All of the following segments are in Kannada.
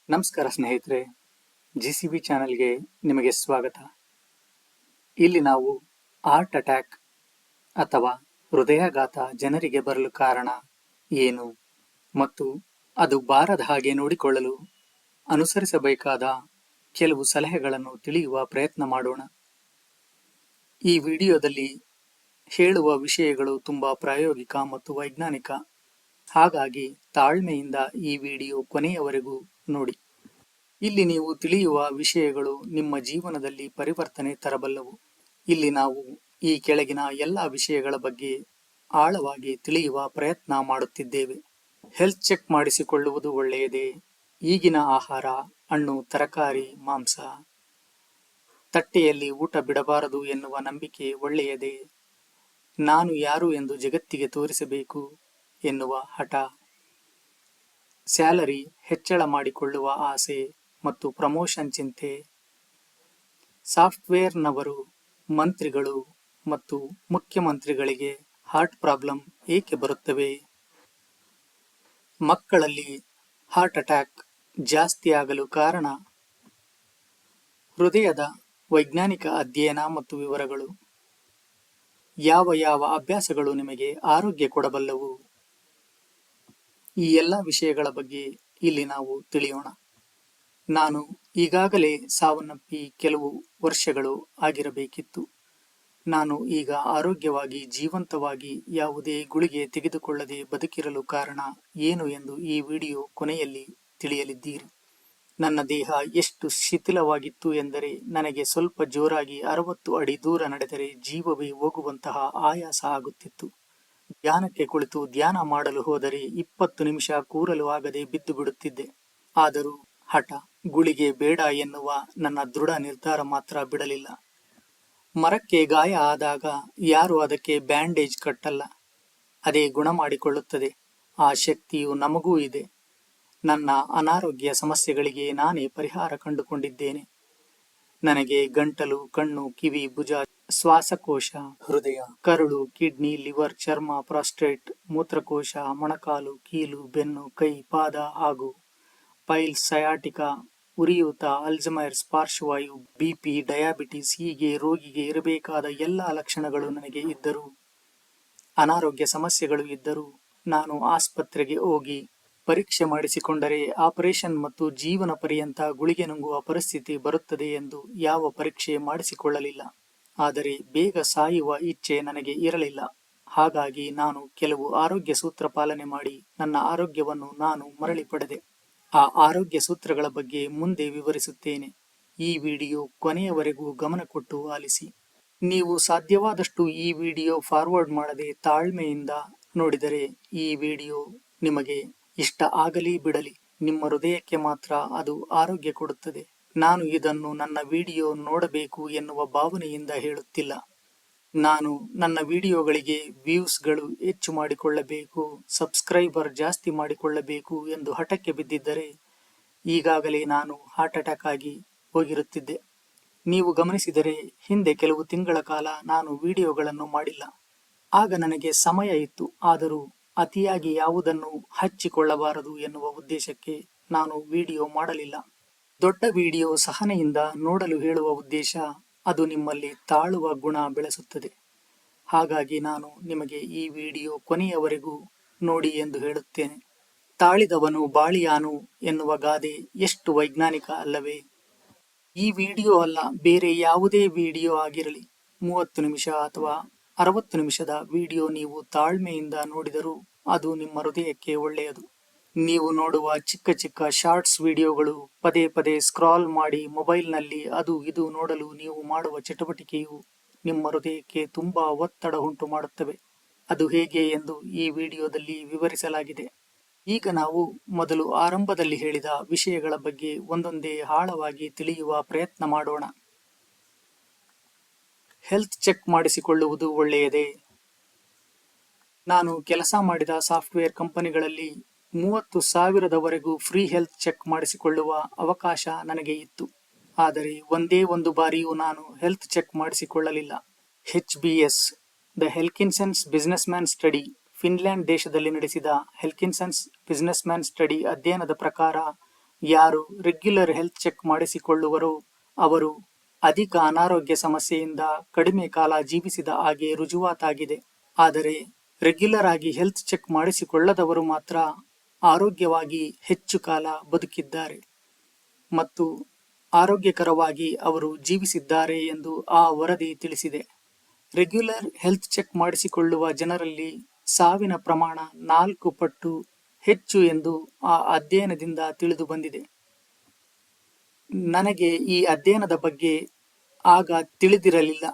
ನಮಸ್ಕಾರ ಸ್ನೇಹಿತರೆ, GCB ಚಾನೆಲ್ಗೆ ನಿಮಗೆ ಸ್ವಾಗತ. ಇಲ್ಲಿ ನಾವು ಹಾರ್ಟ್ ಅಟ್ಯಾಕ್ ಅಥವಾ ಹೃದಯಾಘಾತ ಜನರಿಗೆ ಬರಲು ಕಾರಣ ಏನು ಮತ್ತು ಅದು ಬಾರದ ಹಾಗೆ ನೋಡಿಕೊಳ್ಳಲು ಅನುಸರಿಸಬೇಕಾದ ಕೆಲವು ಸಲಹೆಗಳನ್ನು ತಿಳಿಯುವ ಪ್ರಯತ್ನ ಮಾಡೋಣ. ಈ ವಿಡಿಯೋದಲ್ಲಿ ಹೇಳುವ ವಿಷಯಗಳು ತುಂಬಾ ಪ್ರಾಯೋಗಿಕ ಮತ್ತು ವೈಜ್ಞಾನಿಕ, ಹಾಗಾಗಿ ತಾಳ್ಮೆಯಿಂದ ಈ ವಿಡಿಯೋ ಕೊನೆಯವರೆಗೂ ನೋಡಿ. ಇಲ್ಲಿ ನೀವು ತಿಳಿಯುವ ವಿಷಯಗಳು ನಿಮ್ಮ ಜೀವನದಲ್ಲಿ ಪರಿವರ್ತನೆ ತರಬಲ್ಲವು. ಇಲ್ಲಿ ನಾವು ಈ ಕೆಳಗಿನ ಎಲ್ಲ ವಿಷಯಗಳ ಬಗ್ಗೆ ಆಳವಾಗಿ ತಿಳಿಯುವ ಪ್ರಯತ್ನ ಮಾಡುತ್ತಿದ್ದೇವೆ. ಹೆಲ್ತ್ ಚೆಕ್ ಮಾಡಿಸಿಕೊಳ್ಳುವುದು ಒಳ್ಳೆಯದೇ? ಈಗಿನ ಆಹಾರ, ಹಣ್ಣು, ತರಕಾರಿ, ಮಾಂಸ, ತಟ್ಟೆಯಲ್ಲಿ ಊಟ ಬಿಡಬಾರದು ಎನ್ನುವ ನಂಬಿಕೆ ಒಳ್ಳೆಯದೇ? ನಾನು ಯಾರು ಎಂದು ಜಗತ್ತಿಗೆ ತೋರಿಸಬೇಕು ಎನ್ನುವ ಹಠ, ಸ್ಯಾಲರಿ ಹೆಚ್ಚಳ ಮಾಡಿಕೊಳ್ಳುವ ಆಸೆ ಮತ್ತು ಪ್ರಮೋಷನ್ ಚಿಂತೆ, ಸಾಫ್ಟ್ವೇರ್ನವರು, ಮಂತ್ರಿಗಳು ಮತ್ತು ಮುಖ್ಯಮಂತ್ರಿಗಳಿಗೆ ಹಾರ್ಟ್ ಪ್ರಾಬ್ಲಮ್ ಏಕೆ ಬರುತ್ತವೆ? ಮಕ್ಕಳಲ್ಲಿ ಹಾರ್ಟ್ ಅಟ್ಯಾಕ್ ಜಾಸ್ತಿ ಆಗಲು ಕಾರಣ? ಹೃದಯದ ವೈಜ್ಞಾನಿಕ ಅಧ್ಯಯನ ಮತ್ತು ವಿವರಗಳು. ಯಾವ ಯಾವ ಅಭ್ಯಾಸಗಳು ನಿಮಗೆ ಆರೋಗ್ಯ ಕೊಡಬಲ್ಲವು? ಈ ಎಲ್ಲ ವಿಷಯಗಳ ಬಗ್ಗೆ ಇಲ್ಲಿ ನಾವು ತಿಳಿಯೋಣ. ನಾನು ಈಗಾಗಲೇ ಸಾವನ್ನಪ್ಪಿ ಕೆಲವು ವರ್ಷಗಳು ಆಗಿರಬೇಕಿತ್ತು. ನಾನು ಈಗ ಆರೋಗ್ಯವಾಗಿ, ಜೀವಂತವಾಗಿ, ಯಾವುದೇ ಗುಳಿಗೆ ತೆಗೆದುಕೊಳ್ಳದೆ ಬದುಕಿರಲು ಕಾರಣ ಏನು ಎಂದು ಈ ವಿಡಿಯೋ ಕೊನೆಯಲ್ಲಿ ತಿಳಿಯಲಿದ್ದೀರಿ. ನನ್ನ ದೇಹ ಎಷ್ಟು ಶಿಥಿಲವಾಗಿತ್ತು ಎಂದರೆ ನನಗೆ ಸ್ವಲ್ಪ ಜೋರಾಗಿ 60 ಅಡಿ ದೂರ ನಡೆದರೆ ಜೀವವೇ ಹೋಗುವಂತಹ ಆಯಾಸ ಆಗುತ್ತಿತ್ತು. ಧ್ಯಾನಕ್ಕೆ ಕುಳಿತು ಧ್ಯಾನ ಮಾಡಲು ಹೋದರೆ 20 ನಿಮಿಷ ಕೂರಲು ಆಗದೆ ಬಿದ್ದು ಬಿಡುತ್ತಿದ್ದೆ. ಆದರೂ ಹಠ, ಗುಳಿಗೆ ಬೇಡ ಎನ್ನುವ ನನ್ನ ದೃಢ ನಿರ್ಧಾರ ಮಾತ್ರ ಬಿಡಲಿಲ್ಲ. ಮರಕ್ಕೆ ಗಾಯ ಆದಾಗ ಯಾರು ಅದಕ್ಕೆ ಬ್ಯಾಂಡೇಜ್ ಕಟ್ಟಲ್ಲ, ಅದೇ ಗುಣ ಮಾಡಿಕೊಳ್ಳುತ್ತದೆ. ಆ ಶಕ್ತಿಯು ನಮಗೂ ಇದೆ. ನನ್ನ ಅನಾರೋಗ್ಯ ಸಮಸ್ಯೆಗಳಿಗೆ ನಾನೇ ಪರಿಹಾರ ಕಂಡುಕೊಂಡಿದ್ದೇನೆ. ನನಗೆ ಗಂಟಲು, ಕಣ್ಣು, ಕಿವಿ, ಭುಜ, ಶ್ವಾಸಕೋಶ, ಹೃದಯ, ಕರುಳು, ಕಿಡ್ನಿ, ಲಿವರ್, ಚರ್ಮ, ಪ್ರಾಸ್ಟೇಟ್, ಮೂತ್ರಕೋಶ, ಮೊಣಕಾಲು, ಕೀಲು, ಬೆನ್ನು, ಕೈ, ಪಾದ ಹಾಗೂ ಪೈಲ್ಸ್, ಸಯಾಟಿಕಾ, ಉರಿಯೂತ, ಅಲ್ಝಮೈರ್ಸ್, ಪಾರ್ಶ್ವವಾಯು, BP, ಡಯಾಬಿಟಿಸ್, ಹೀಗೆ ರೋಗಿಗೆ ಇರಬೇಕಾದ ಎಲ್ಲ ಲಕ್ಷಣಗಳು ನನಗೆ ಇದ್ದರೂ, ಅನಾರೋಗ್ಯ ಸಮಸ್ಯೆಗಳು ಇದ್ದರೂ ನಾನು ಆಸ್ಪತ್ರೆಗೆ ಹೋಗಿ ಪರೀಕ್ಷೆ ಮಾಡಿಸಿಕೊಂಡರೆ ಆಪರೇಷನ್ ಮತ್ತು ಜೀವನ ಪರ್ಯಂತ ಗುಳಿಗೆ ನುಂಗುವ ಪರಿಸ್ಥಿತಿ ಬರುತ್ತದೆ ಎಂದು ಯಾವ ಪರೀಕ್ಷೆ ಮಾಡಿಸಿಕೊಳ್ಳಲಿಲ್ಲ. ಆದರೆ ಬೇಗ ಸಾಯುವ ಇಚ್ಛೆ ನನಗೆ ಇರಲಿಲ್ಲ. ಹಾಗಾಗಿ ನಾನು ಕೆಲವು ಆರೋಗ್ಯ ಸೂತ್ರ ಪಾಲನೆ ಮಾಡಿ ನನ್ನ ಆರೋಗ್ಯವನ್ನು ನಾನು ಮರಳಿ ಪಡೆದೆ. ಆ ಆರೋಗ್ಯ ಸೂತ್ರಗಳ ಬಗ್ಗೆ ಮುಂದೆ ವಿವರಿಸುತ್ತೇನೆ. ಈ ವಿಡಿಯೋ ಕೊನೆಯವರೆಗೂ ಗಮನ ಕೊಟ್ಟು ಆಲಿಸಿ. ನೀವು ಸಾಧ್ಯವಾದಷ್ಟು ಈ ವಿಡಿಯೋ ಫಾರ್ವರ್ಡ್ ಮಾಡದೆ ತಾಳ್ಮೆಯಿಂದ ನೋಡಿದರೆ ಈ ವಿಡಿಯೋ ನಿಮಗೆ ಇಷ್ಟ ಆಗಲಿ ಬಿಡಲಿ, ನಿಮ್ಮ ಹೃದಯಕ್ಕೆ ಮಾತ್ರ ಅದು ಆರೋಗ್ಯ ಕೊಡುತ್ತದೆ. ನಾನು ಇದನ್ನು ನನ್ನ ವಿಡಿಯೋ ನೋಡಬೇಕು ಎನ್ನುವ ಭಾವನೆಯಿಂದ ಹೇಳುತ್ತಿಲ್ಲ. ನಾನು ನನ್ನ ವಿಡಿಯೋಗಳಿಗೆ ವ್ಯೂಸ್ಗಳು ಹೆಚ್ಚು ಮಾಡಿಕೊಳ್ಳಬೇಕು, ಸಬ್ಸ್ಕ್ರೈಬರ್ ಜಾಸ್ತಿ ಮಾಡಿಕೊಳ್ಳಬೇಕು ಎಂದು ಹಠಕ್ಕೆ ಬಿದ್ದಿದ್ದರೆ ಈಗಾಗಲೇ ನಾನು ಹಾರ್ಟ್ ಅಟ್ಯಾಕ್ ಆಗಿ ಹೋಗಿರುತ್ತಿದ್ದೆ. ನೀವು ಗಮನಿಸಿದರೆ ಹಿಂದೆ ಕೆಲವು ತಿಂಗಳ ಕಾಲ ನಾನು ವಿಡಿಯೋಗಳನ್ನು ಮಾಡಿಲ್ಲ. ಆಗ ನನಗೆ ಸಮಯ ಇತ್ತು, ಆದರೂ ಅತಿಯಾಗಿ ಯಾವುದನ್ನು ಹಚ್ಚಿಕೊಳ್ಳಬಾರದು ಎನ್ನುವ ಉದ್ದೇಶಕ್ಕೆ ನಾನು ವಿಡಿಯೋ ಮಾಡಲಿಲ್ಲ. ದೊಡ್ಡ ವಿಡಿಯೋ ಸಹನೆಯಿಂದ ನೋಡಲು ಹೇಳುವ ಉದ್ದೇಶ, ಅದು ನಿಮ್ಮಲ್ಲಿ ತಾಳುವ ಗುಣ ಬೆಳೆಸುತ್ತದೆ. ಹಾಗಾಗಿ ನಾನು ನಿಮಗೆ ಈ ವಿಡಿಯೋ ಕೊನೆಯವರೆಗೂ ನೋಡಿ ಎಂದು ಹೇಳುತ್ತೇನೆ. ತಾಳಿದವನು ಬಾಳಿಯಾನು ಎನ್ನುವ ಗಾದೆ ಎಷ್ಟು ವೈಜ್ಞಾನಿಕ ಅಲ್ಲವೇ? ಈ ವಿಡಿಯೋ ಅಲ್ಲ, ಬೇರೆ ಯಾವುದೇ ವಿಡಿಯೋ ಆಗಿರಲಿ, 30 ನಿಮಿಷ ಅಥವಾ 60 ನಿಮಿಷದ ವಿಡಿಯೋ ನೀವು ತಾಳ್ಮೆಯಿಂದ ನೋಡಿದರೂ ಅದು ನಿಮ್ಮ ಹೃದಯಕ್ಕೆ ಒಳ್ಳೆಯದು. ನೀವು ನೋಡುವ ಚಿಕ್ಕ ಚಿಕ್ಕ ಶಾರ್ಟ್ಸ್ ವಿಡಿಯೋಗಳು, ಪದೇ ಪದೇ ಸ್ಕ್ರಾಲ್ ಮಾಡಿ ಮೊಬೈಲ್ನಲ್ಲಿ ಅದು ಇದು ನೋಡಲು ನೀವು ಮಾಡುವ ಚಟುವಟಿಕೆಯು ನಿಮ್ಮ ಹೃದಯಕ್ಕೆ ತುಂಬಾ ಒತ್ತಡ ಉಂಟು ಮಾಡುತ್ತವೆ. ಅದು ಹೇಗೆ ಎಂದು ಈ ವಿಡಿಯೋದಲ್ಲಿ ವಿವರಿಸಲಾಗಿದೆ. ಈಗ ನಾವು ಮೊದಲು ಆರಂಭದಲ್ಲಿ ಹೇಳಿದ ವಿಷಯಗಳ ಬಗ್ಗೆ ಒಂದೊಂದೇ ಆಳವಾಗಿ ತಿಳಿಯುವ ಪ್ರಯತ್ನ ಮಾಡೋಣ. ಹೆಲ್ತ್ ಚೆಕ್ ಮಾಡಿಸಿಕೊಳ್ಳುವುದು ಒಳ್ಳೆಯದೇ? ನಾನು ಕೆಲಸ ಮಾಡಿದ ಸಾಫ್ಟ್ವೇರ್ ಕಂಪನಿಗಳಲ್ಲಿ 30,000 ಫ್ರೀ ಹೆಲ್ತ್ ಚೆಕ್ ಮಾಡಿಸಿಕೊಳ್ಳುವ ಅವಕಾಶ ನನಗೆ ಇತ್ತು. ಆದರೆ ಒಂದೇ ಒಂದು ಬಾರಿಯೂ ನಾನು ಹೆಲ್ತ್ ಚೆಕ್ ಮಾಡಿಸಿಕೊಳ್ಳಲಿಲ್ಲ. HBS, the Helsinki business man study, Finland ದೇಶದಲ್ಲಿ ನಡೆಸಿದ ಹೆಲ್ಕಿನ್ಸನ್ಸ್ ಬಿಸಿನೆಸ್ ಮ್ಯಾನ್ ಸ್ಟಡಿ ಅಧ್ಯಯನದ ಪ್ರಕಾರ ಯಾರು ರೆಗ್ಯುಲರ್ ಹೆಲ್ತ್ ಚೆಕ್ ಮಾಡಿಸಿಕೊಳ್ಳುವರೋ ಅವರು ಅಧಿಕ ಅನಾರೋಗ್ಯ ಸಮಸ್ಯೆಯಿಂದ ಕಡಿಮೆ ಕಾಲ ಜೀವಿಸಿದ ಹಾಗೆ ರುಜುವಾತಾಗಿದೆ. ಆದರೆ ರೆಗ್ಯುಲರ್ ಆಗಿ ಹೆಲ್ತ್ ಚೆಕ್ ಮಾಡಿಸಿಕೊಳ್ಳದವರು ಮಾತ್ರ ಆರೋಗ್ಯವಾಗಿ ಹೆಚ್ಚು ಕಾಲ ಬದುಕಿದ್ದಾರೆ ಮತ್ತು ಆರೋಗ್ಯಕರವಾಗಿ ಅವರು ಜೀವಿಸಿದ್ದಾರೆ ಎಂದು ಆ ವರದಿ ತಿಳಿಸಿದೆ. ರೆಗ್ಯುಲರ್ ಹೆಲ್ತ್ ಚೆಕ್ ಮಾಡಿಸಿಕೊಳ್ಳುವ ಜನರಲ್ಲಿ ಸಾವಿನ ಪ್ರಮಾಣ 4 ಪಟ್ಟು ಹೆಚ್ಚು ಎಂದು ಆ ಅಧ್ಯಯನದಿಂದ ತಿಳಿದು ಬಂದಿದೆ. ನನಗೆ ಈ ಅಧ್ಯಯನದ ಬಗ್ಗೆ ಆಗ ತಿಳಿದಿರಲಿಲ್ಲ.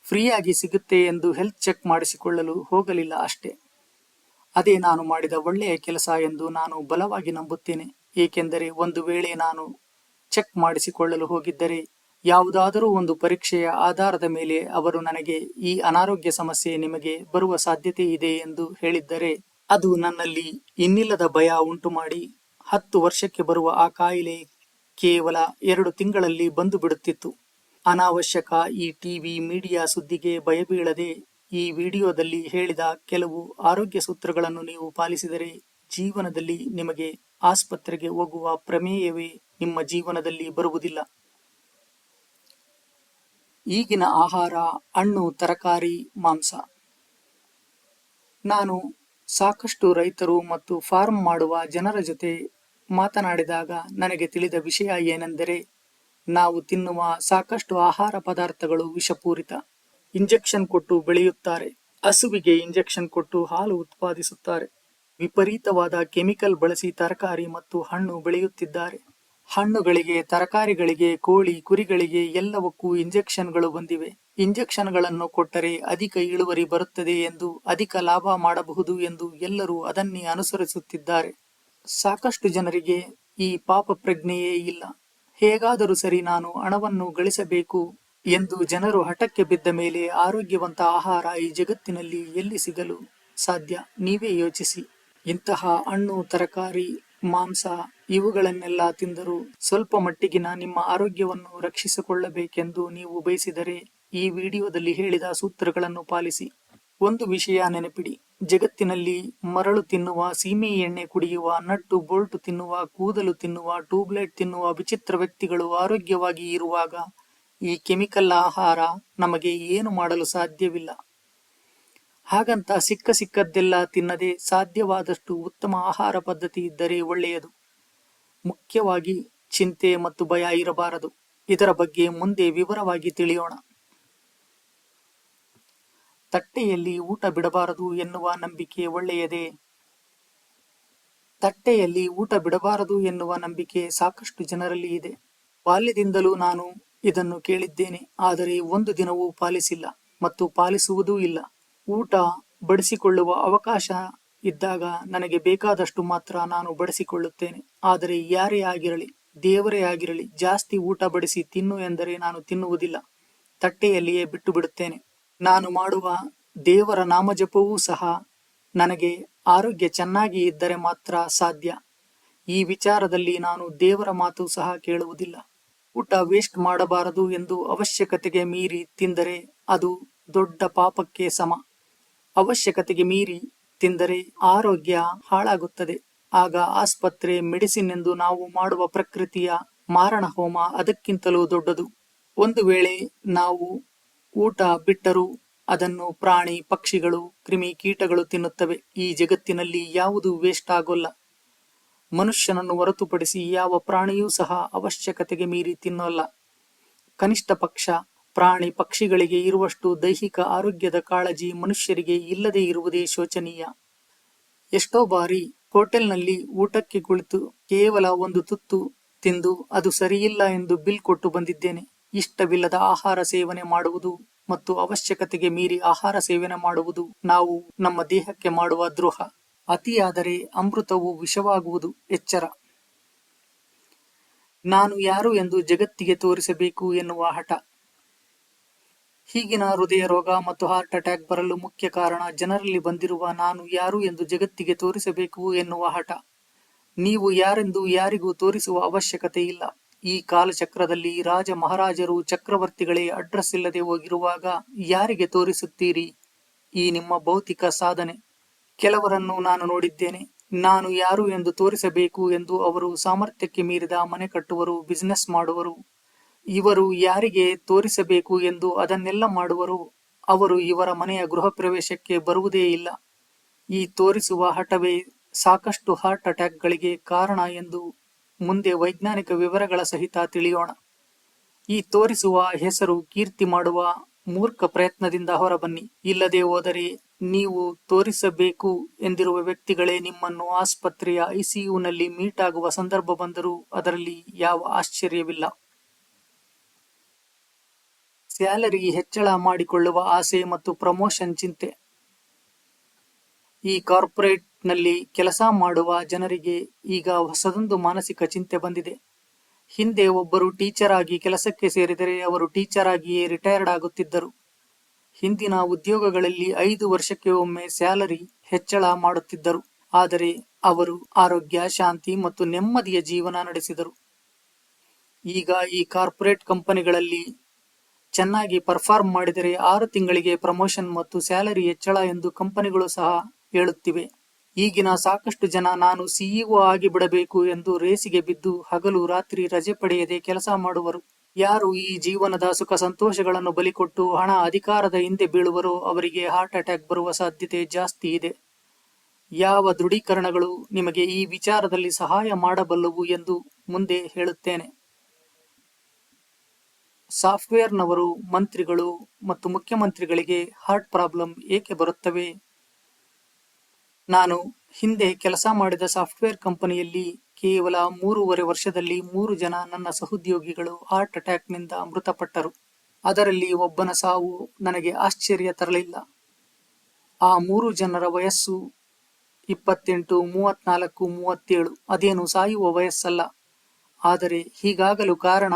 ಫ್ರೀಯಾಗಿ ಸಿಗುತ್ತೆ ಎಂದು ಹೆಲ್ತ್ ಚೆಕ್ ಮಾಡಿಸಿಕೊಳ್ಳಲು ಹೋಗಲಿಲ್ಲ ಅಷ್ಟೇ. ಅದೇ ನಾನು ಮಾಡಿದ ಒಳ್ಳೆಯ ಕೆಲಸ ಎಂದು ನಾನು ಬಲವಾಗಿ ನಂಬುತ್ತೇನೆ. ಏಕೆಂದರೆ ಒಂದು ವೇಳೆ ನಾನು ಚೆಕ್ ಮಾಡಿಸಿಕೊಳ್ಳಲು ಹೋಗಿದ್ದರೆ ಯಾವುದಾದರೂ ಒಂದು ಪರೀಕ್ಷೆಯ ಆಧಾರದ ಮೇಲೆ ಅವರು ನನಗೆ ಈ ಅನಾರೋಗ್ಯ ಸಮಸ್ಯೆ ನಿಮಗೆ ಬರುವ ಸಾಧ್ಯತೆ ಇದೆ ಎಂದು ಹೇಳಿದ್ದರೆ ಅದು ನನ್ನಲ್ಲಿ ಇನ್ನಿಲ್ಲದ ಭಯ ಉಂಟು ಮಾಡಿ 10 ವರ್ಷಕ್ಕೆ ಬರುವ ಆ ಕಾಯಿಲೆ ಕೇವಲ 2 ತಿಂಗಳಲ್ಲಿ ಬಂದು ಬಿಡುತ್ತಿತ್ತು. ಅನಾವಶ್ಯಕ ಈ ಟಿವಿ ಮೀಡಿಯಾ ಸುದ್ದಿಗೆ ಭಯಬೀಳದೆ ಈ ವಿಡಿಯೋದಲ್ಲಿ ಹೇಳಿದ ಕೆಲವು ಆರೋಗ್ಯ ಸೂತ್ರಗಳನ್ನು ನೀವು ಪಾಲಿಸಿದರೆ ಜೀವನದಲ್ಲಿ ನಿಮಗೆ ಆಸ್ಪತ್ರೆಗೆ ಹೋಗುವ ಪ್ರಮೇಯವೇ ನಿಮ್ಮ ಜೀವನದಲ್ಲಿ ಬರುವುದಿಲ್ಲ. ಈಗಿನ ಆಹಾರ: ಹಣ್ಣು, ತರಕಾರಿ, ಮಾಂಸ. ನಾನು ಸಾಕಷ್ಟು ರೈತರು ಮತ್ತು ಫಾರ್ಮ್ ಮಾಡುವ ಜನರ ಜೊತೆ ಮಾತನಾಡಿದಾಗ ನನಗೆ ತಿಳಿದ ವಿಷಯ ಏನೆಂದರೆ, ನಾವು ತಿನ್ನುವ ಸಾಕಷ್ಟು ಆಹಾರ ಪದಾರ್ಥಗಳು ವಿಷಪೂರಿತ. ಇಂಜೆಕ್ಷನ್ ಕೊಟ್ಟು ಬೆಳೆಯುತ್ತಾರೆ. ಹಸುವಿಗೆ ಇಂಜೆಕ್ಷನ್ ಕೊಟ್ಟು ಹಾಲು ಉತ್ಪಾದಿಸುತ್ತಾರೆ. ವಿಪರೀತವಾದ ಕೆಮಿಕಲ್ ಬಳಸಿ ತರಕಾರಿ ಮತ್ತು ಹಣ್ಣು ಬೆಳೆಯುತ್ತಿದ್ದಾರೆ. ಹಣ್ಣುಗಳಿಗೆ, ತರಕಾರಿಗಳಿಗೆ, ಕೋಳಿ, ಕುರಿಗಳಿಗೆ ಎಲ್ಲವಕ್ಕೂ ಇಂಜೆಕ್ಷನ್ಗಳು ಬಂದಿವೆ. ಇಂಜೆಕ್ಷನ್ಗಳನ್ನು ಕೊಟ್ಟರೆ ಅಧಿಕ ಇಳುವರಿ ಬರುತ್ತದೆ ಎಂದು, ಅಧಿಕ ಲಾಭ ಮಾಡಬಹುದು ಎಂದು ಎಲ್ಲರೂ ಅದನ್ನೇ ಅನುಸರಿಸುತ್ತಿದ್ದಾರೆ. ಸಾಕಷ್ಟು ಜನರಿಗೆ ಈ ಪಾಪ ಪ್ರಜ್ಞೆಯೇ ಇಲ್ಲ. ಹೇಗಾದರೂ ಸರಿ ನಾನು ಹಣವನ್ನು ಗಳಿಸಬೇಕು ಎಂದು ಜನರು ಹಠಕ್ಕೆ ಬಿದ್ದ ಮೇಲೆ ಆರೋಗ್ಯವಂತ ಆಹಾರ ಈ ಜಗತ್ತಿನಲ್ಲಿ ಎಲ್ಲಿ ಸಿಗಲು ಸಾಧ್ಯ? ನೀವೇ ಯೋಚಿಸಿ. ಇಂತಹ ಹಣ್ಣು, ತರಕಾರಿ, ಮಾಂಸ ಇವುಗಳನ್ನೆಲ್ಲ ತಿಂದರೂ ಸ್ವಲ್ಪ ಮಟ್ಟಿಗಿನ ನಿಮ್ಮ ಆರೋಗ್ಯವನ್ನು ರಕ್ಷಿಸಿಕೊಳ್ಳಬೇಕೆಂದು ನೀವು ಬಯಸಿದರೆ ಈ ವಿಡಿಯೋದಲ್ಲಿ ಹೇಳಿದ ಸೂತ್ರಗಳನ್ನು ಪಾಲಿಸಿ. ಒಂದು ವಿಷಯ ನೆನಪಿಡಿ: ಜಗತ್ತಿನಲ್ಲಿ ಮರಳು ತಿನ್ನುವ, ಸೀಮೆ ಎಣ್ಣೆ ಕುಡಿಯುವ, ನಟ್ಟು ಬೋಲ್ಟು ತಿನ್ನುವ, ಕೂದಲು ತಿನ್ನುವ, ಟ್ಯೂಬ್ಲೈಟ್ ತಿನ್ನುವ ವಿಚಿತ್ರ ವ್ಯಕ್ತಿಗಳು ಆರೋಗ್ಯವಾಗಿ ಇರುವಾಗ ಈ ಕೆಮಿಕಲ್ ಆಹಾರ ನಮಗೆ ಏನು ಮಾಡಲು ಸಾಧ್ಯವಿಲ್ಲ. ಹಾಗಂತ ಸಿಕ್ಕದ್ದೆಲ್ಲ ತಿನ್ನದೆ ಸಾಧ್ಯವಾದಷ್ಟು ಉತ್ತಮ ಆಹಾರ ಪದ್ಧತಿ ಇದ್ದರೆ ಒಳ್ಳೆಯದು. ಮುಖ್ಯವಾಗಿ ಚಿಂತೆ ಮತ್ತು ಭಯ ಇರಬಾರದು. ಇದರ ಬಗ್ಗೆ ಮುಂದೆ ವಿವರವಾಗಿ ತಿಳಿಯೋಣ. ತಟ್ಟೆಯಲ್ಲಿ ಊಟ ಬಿಡಬಾರದು ಎನ್ನುವ ನಂಬಿಕೆ ಒಳ್ಳೆಯದೇ? ತಟ್ಟೆಯಲ್ಲಿ ಊಟ ಬಿಡಬಾರದು ಎನ್ನುವ ನಂಬಿಕೆ ಸಾಕಷ್ಟು ಜನರಲ್ಲಿ ಇದೆ. ಬಾಲ್ಯದಿಂದಲೂ ನಾನು ಇದನ್ನು ಕೇಳಿದ್ದೇನೆ. ಆದರೆ ಒಂದು ದಿನವೂ ಪಾಲಿಸಿಲ್ಲ ಮತ್ತು ಪಾಲಿಸುವುದೂ ಇಲ್ಲ. ಊಟ ಬಡಿಸಿಕೊಳ್ಳುವ ಅವಕಾಶ ಇದ್ದಾಗ ನನಗೆ ಬೇಕಾದಷ್ಟು ಮಾತ್ರ ನಾನು ಬಡಿಸಿಕೊಳ್ಳುತ್ತೇನೆ. ಆದರೆ ಯಾರೇ ಆಗಿರಲಿ, ದೇವರೇ ಆಗಿರಲಿ, ಜಾಸ್ತಿ ಊಟ ಬಡಿಸಿ ತಿನ್ನು ಎಂದರೆ ನಾನು ತಿನ್ನುವುದಿಲ್ಲ. ತಟ್ಟೆಯಲ್ಲಿಯೇ ಬಿಟ್ಟು ಬಿಡುತ್ತೇನೆ. ನಾನು ಮಾಡುವ ದೇವರ ನಾಮಜಪವೂ ಸಹ ನನಗೆ ಆರೋಗ್ಯ ಚೆನ್ನಾಗಿ ಇದ್ದರೆ ಮಾತ್ರ ಸಾಧ್ಯ. ಈ ವಿಚಾರದಲ್ಲಿ ನಾನು ದೇವರ ಮಾತು ಸಹ ಕೇಳುವುದಿಲ್ಲ. ಊಟ ವೇಸ್ಟ್ ಮಾಡಬಾರದು ಎಂದು ಅವಶ್ಯಕತೆಗೆ ಮೀರಿ ತಿಂದರೆ ಅದು ದೊಡ್ಡ ಪಾಪಕ್ಕೆ ಸಮ. ಅವಶ್ಯಕತೆಗೆ ಮೀರಿ ತಿಂದರೆ ಆರೋಗ್ಯ ಹಾಳಾಗುತ್ತದೆ. ಆಗ ಆಸ್ಪತ್ರೆ, ಮೆಡಿಸಿನ್ ಎಂದು ನಾವು ಮಾಡುವ ಪ್ರಕೃತಿಯ ಮಾರಣ ಹೋಮ ಅದಕ್ಕಿಂತಲೂ ದೊಡ್ಡದು. ಒಂದು ವೇಳೆ ನಾವು ಊಟ ಬಿಟ್ಟರೂ ಅದನ್ನು ಪ್ರಾಣಿ, ಪಕ್ಷಿಗಳು, ಕ್ರಿಮಿ ಕೀಟಗಳು ತಿನ್ನುತ್ತವೆ. ಈ ಜಗತ್ತಿನಲ್ಲಿ ಯಾವುದೂ ವೇಸ್ಟ್ ಆಗೋಲ್ಲ. ಮನುಷ್ಯನನ್ನು ಹೊರತುಪಡಿಸಿ ಯಾವ ಪ್ರಾಣಿಯೂ ಸಹ ಅವಶ್ಯಕತೆಗೆ ಮೀರಿ ತಿನ್ನೋಲ್ಲ. ಕನಿಷ್ಠ ಪಕ್ಷ ಪ್ರಾಣಿ ಪಕ್ಷಿಗಳಿಗೆ ಇರುವಷ್ಟು ದೈಹಿಕ ಆರೋಗ್ಯದ ಕಾಳಜಿ ಮನುಷ್ಯರಿಗೆ ಇಲ್ಲದೆ ಇರುವುದೇ ಶೋಚನೀಯ. ಎಷ್ಟೋ ಬಾರಿ ಹೋಟೆಲ್ನಲ್ಲಿ ಊಟಕ್ಕೆ ಕುಳಿತು ಕೇವಲ ಒಂದು ತುತ್ತು ತಿಂದು ಅದು ಸರಿಯಿಲ್ಲ ಎಂದು ಬಿಲ್ ಕೊಟ್ಟು ಬಂದಿದ್ದೇನೆ. ಇಷ್ಟವಿಲ್ಲದ ಆಹಾರ ಸೇವನೆ ಮಾಡುವುದು ಮತ್ತು ಅವಶ್ಯಕತೆಗೆ ಮೀರಿ ಆಹಾರ ಸೇವನೆ ಮಾಡುವುದು ನಾವು ನಮ್ಮ ದೇಹಕ್ಕೆ ಮಾಡುವ ದ್ರೋಹ. ಅತಿಯಾದರೆ ಅಮೃತವು ವಿಷವಾಗುವುದು. ಎಚ್ಚರ. ನಾನು ಯಾರು ಎಂದು ಜಗತ್ತಿಗೆ ತೋರಿಸಬೇಕು ಎನ್ನುವ ಹಠ. ಈಗಿನ ಹೃದಯ ರೋಗ ಮತ್ತು ಹಾರ್ಟ್ ಅಟ್ಯಾಕ್ ಬರಲು ಮುಖ್ಯ ಕಾರಣ ಜನರಲ್ಲಿ ಬಂದಿರುವ ನಾನು ಯಾರು ಎಂದು ಜಗತ್ತಿಗೆ ತೋರಿಸಬೇಕು ಎನ್ನುವ ಹಠ. ನೀವು ಯಾರೆಂದು ಯಾರಿಗೂ ತೋರಿಸುವ ಅವಶ್ಯಕತೆ ಇಲ್ಲ. ಈ ಕಾಲಚಕ್ರದಲ್ಲಿ ರಾಜ ಮಹಾರಾಜರು, ಚಕ್ರವರ್ತಿಗಳೇ ಅಡ್ರೆಸ್ ಇಲ್ಲದೆ ಹೋಗಿರುವಾಗ ಯಾರಿಗೆ ತೋರಿಸುತ್ತೀರಿ ಈ ನಿಮ್ಮ ಭೌತಿಕ ಸಾಧನೆ? ಕೆಲವರನ್ನು ನಾನು ನೋಡಿದ್ದೇನೆ. ನಾನು ಯಾರು ಎಂದು ತೋರಿಸಬೇಕು ಎಂದು ಅವರು ಸಾಮರ್ಥ್ಯಕ್ಕೆ ಮೀರಿದ ಮನೆ ಕಟ್ಟುವರು, ಬಿಸಿನೆಸ್ ಮಾಡುವರು. ಇವರು ಯಾರಿಗೆ ತೋರಿಸಬೇಕು ಎಂದು ಅದನ್ನೆಲ್ಲ ಮಾಡುವರು, ಅವರು ಇವರ ಮನೆಯ ಗೃಹ ಪ್ರವೇಶಕ್ಕೆ ಬರುವುದೇ ಇಲ್ಲ. ಈ ತೋರಿಸುವ ಹಠವೇ ಸಾಕಷ್ಟು ಹಾರ್ಟ್ ಅಟ್ಯಾಕ್ಗಳಿಗೆ ಕಾರಣ ಎಂದು ಮುಂದೆ ವೈಜ್ಞಾನಿಕ ವಿವರಗಳ ಸಹಿತ ತಿಳಿಯೋಣ. ಈ ತೋರಿಸುವ ಹೆಸರು ಕೀರ್ತಿ ಮಾಡುವ ಮೂರ್ಖ ಪ್ರಯತ್ನದಿಂದ ಹೊರಬನ್ನಿ. ಇಲ್ಲದೆ ಹೋದರೆ ನೀವು ತೋರಿಸಬೇಕು ಎಂದಿರುವ ವ್ಯಕ್ತಿಗಳೇ ನಿಮ್ಮನ್ನು ಆಸ್ಪತ್ರೆಯ ಐಸಿಯುನಲ್ಲಿ ಮೀಟ್ ಆಗುವ ಸಂದರ್ಭ ಬಂದರೂ ಅದರಲ್ಲಿ ಯಾವ ಆಶ್ಚರ್ಯವಿಲ್ಲ. ಸ್ಯಾಲರಿ ಹೆಚ್ಚಳ ಮಾಡಿಕೊಳ್ಳುವ ಆಸೆ ಮತ್ತು ಪ್ರಮೋಷನ್ ಚಿಂತೆ. ಈ ಕಾರ್ಪೊರೇಟ್ ನಲ್ಲಿ ಕೆಲಸ ಮಾಡುವ ಜನರಿಗೆ ಈಗ ಹೊಸದೊಂದು ಮಾನಸಿಕ ಚಿಂತೆ ಬಂದಿದೆ. ಹಿಂದೆ ಒಬ್ಬರು ಟೀಚರ್ ಆಗಿ ಕೆಲಸಕ್ಕೆ ಸೇರಿದರೆ ಅವರು ಟೀಚರ್ ಆಗಿಯೇ ರಿಟೈರ್ಡ್ ಆಗುತ್ತಿದ್ದರು. ಹಿಂದಿನ ಉದ್ಯೋಗಗಳಲ್ಲಿ 5 ವರ್ಷಕ್ಕೆ ಒಮ್ಮೆ ಸ್ಯಾಲರಿ ಹೆಚ್ಚಳ ಮಾಡುತ್ತಿದ್ದರು. ಆದರೆ ಅವರು ಆರೋಗ್ಯ, ಶಾಂತಿ ಮತ್ತು ನೆಮ್ಮದಿಯ ಜೀವನ ನಡೆಸಿದರು. ಈಗ ಈ ಕಾರ್ಪೊರೇಟ್ ಕಂಪನಿಗಳಲ್ಲಿ ಚೆನ್ನಾಗಿ ಪರ್ಫಾರ್ಮ್ ಮಾಡಿದರೆ 6 ತಿಂಗಳಿಗೆ ಪ್ರಮೋಷನ್ ಮತ್ತು ಸ್ಯಾಲರಿ ಹೆಚ್ಚಳ ಎಂದು ಕಂಪನಿಗಳು ಸಹ ಹೇಳುತ್ತಿವೆ. ಈಗಿನ ಸಾಕಷ್ಟು ಜನ ನಾನು ಸಿಇಒ ಆಗಿ ಬಿಡಬೇಕು ಎಂದು ರೇಸಿಗೆ ಬಿದ್ದು ಹಗಲು ರಾತ್ರಿ ರಜೆ ಪಡೆಯದೆ ಕೆಲಸ ಮಾಡುವರು. ಯಾರು ಈ ಜೀವನದ ಸುಖ ಸಂತೋಷಗಳನ್ನು ಬಲಿಕೊಟ್ಟು ಹಣ, ಅಧಿಕಾರದ ಹಿಂದೆ ಬೀಳುವರೋ ಅವರಿಗೆ ಹಾರ್ಟ್ ಅಟ್ಯಾಕ್ ಬರುವ ಸಾಧ್ಯತೆ ಜಾಸ್ತಿ ಇದೆ. ಯಾವ ದೃಢೀಕರಣಗಳು ನಿಮಗೆ ಈ ವಿಚಾರದಲ್ಲಿ ಸಹಾಯ ಮಾಡಬಲ್ಲವು ಎಂದು ಮುಂದೆ ಹೇಳುತ್ತೇನೆ. ಸಾಫ್ಟ್ವೇರ್ನವರು, ಮಂತ್ರಿಗಳು ಮತ್ತು ಮುಖ್ಯಮಂತ್ರಿಗಳಿಗೆ ಹಾರ್ಟ್ ಪ್ರಾಬ್ಲಮ್ ಏಕೆ ಬರುತ್ತವೆ? ನಾನು ಹಿಂದೆ ಕೆಲಸ ಮಾಡಿದ ಸಾಫ್ಟ್ವೇರ್ ಕಂಪನಿಯಲ್ಲಿ ಕೇವಲ 3.5 ವರ್ಷದಲ್ಲಿ 3 ಜನ ನನ್ನ ಸಹೋದ್ಯೋಗಿಗಳು ಹಾರ್ಟ್ ಅಟ್ಯಾಕ್ನಿಂದ ಮೃತಪಟ್ಟರು. ಅದರಲ್ಲಿ ಒಬ್ಬನ ಸಾವು ನನಗೆ ಆಶ್ಚರ್ಯ ತರಲಿಲ್ಲ. ಆ 3 ಜನರ ವಯಸ್ಸು 28, 34, 37. ಅದೇನು ಸಾಯುವ ವಯಸ್ಸಲ್ಲ. ಆದರೆ ಹೀಗಾಗಲು ಕಾರಣ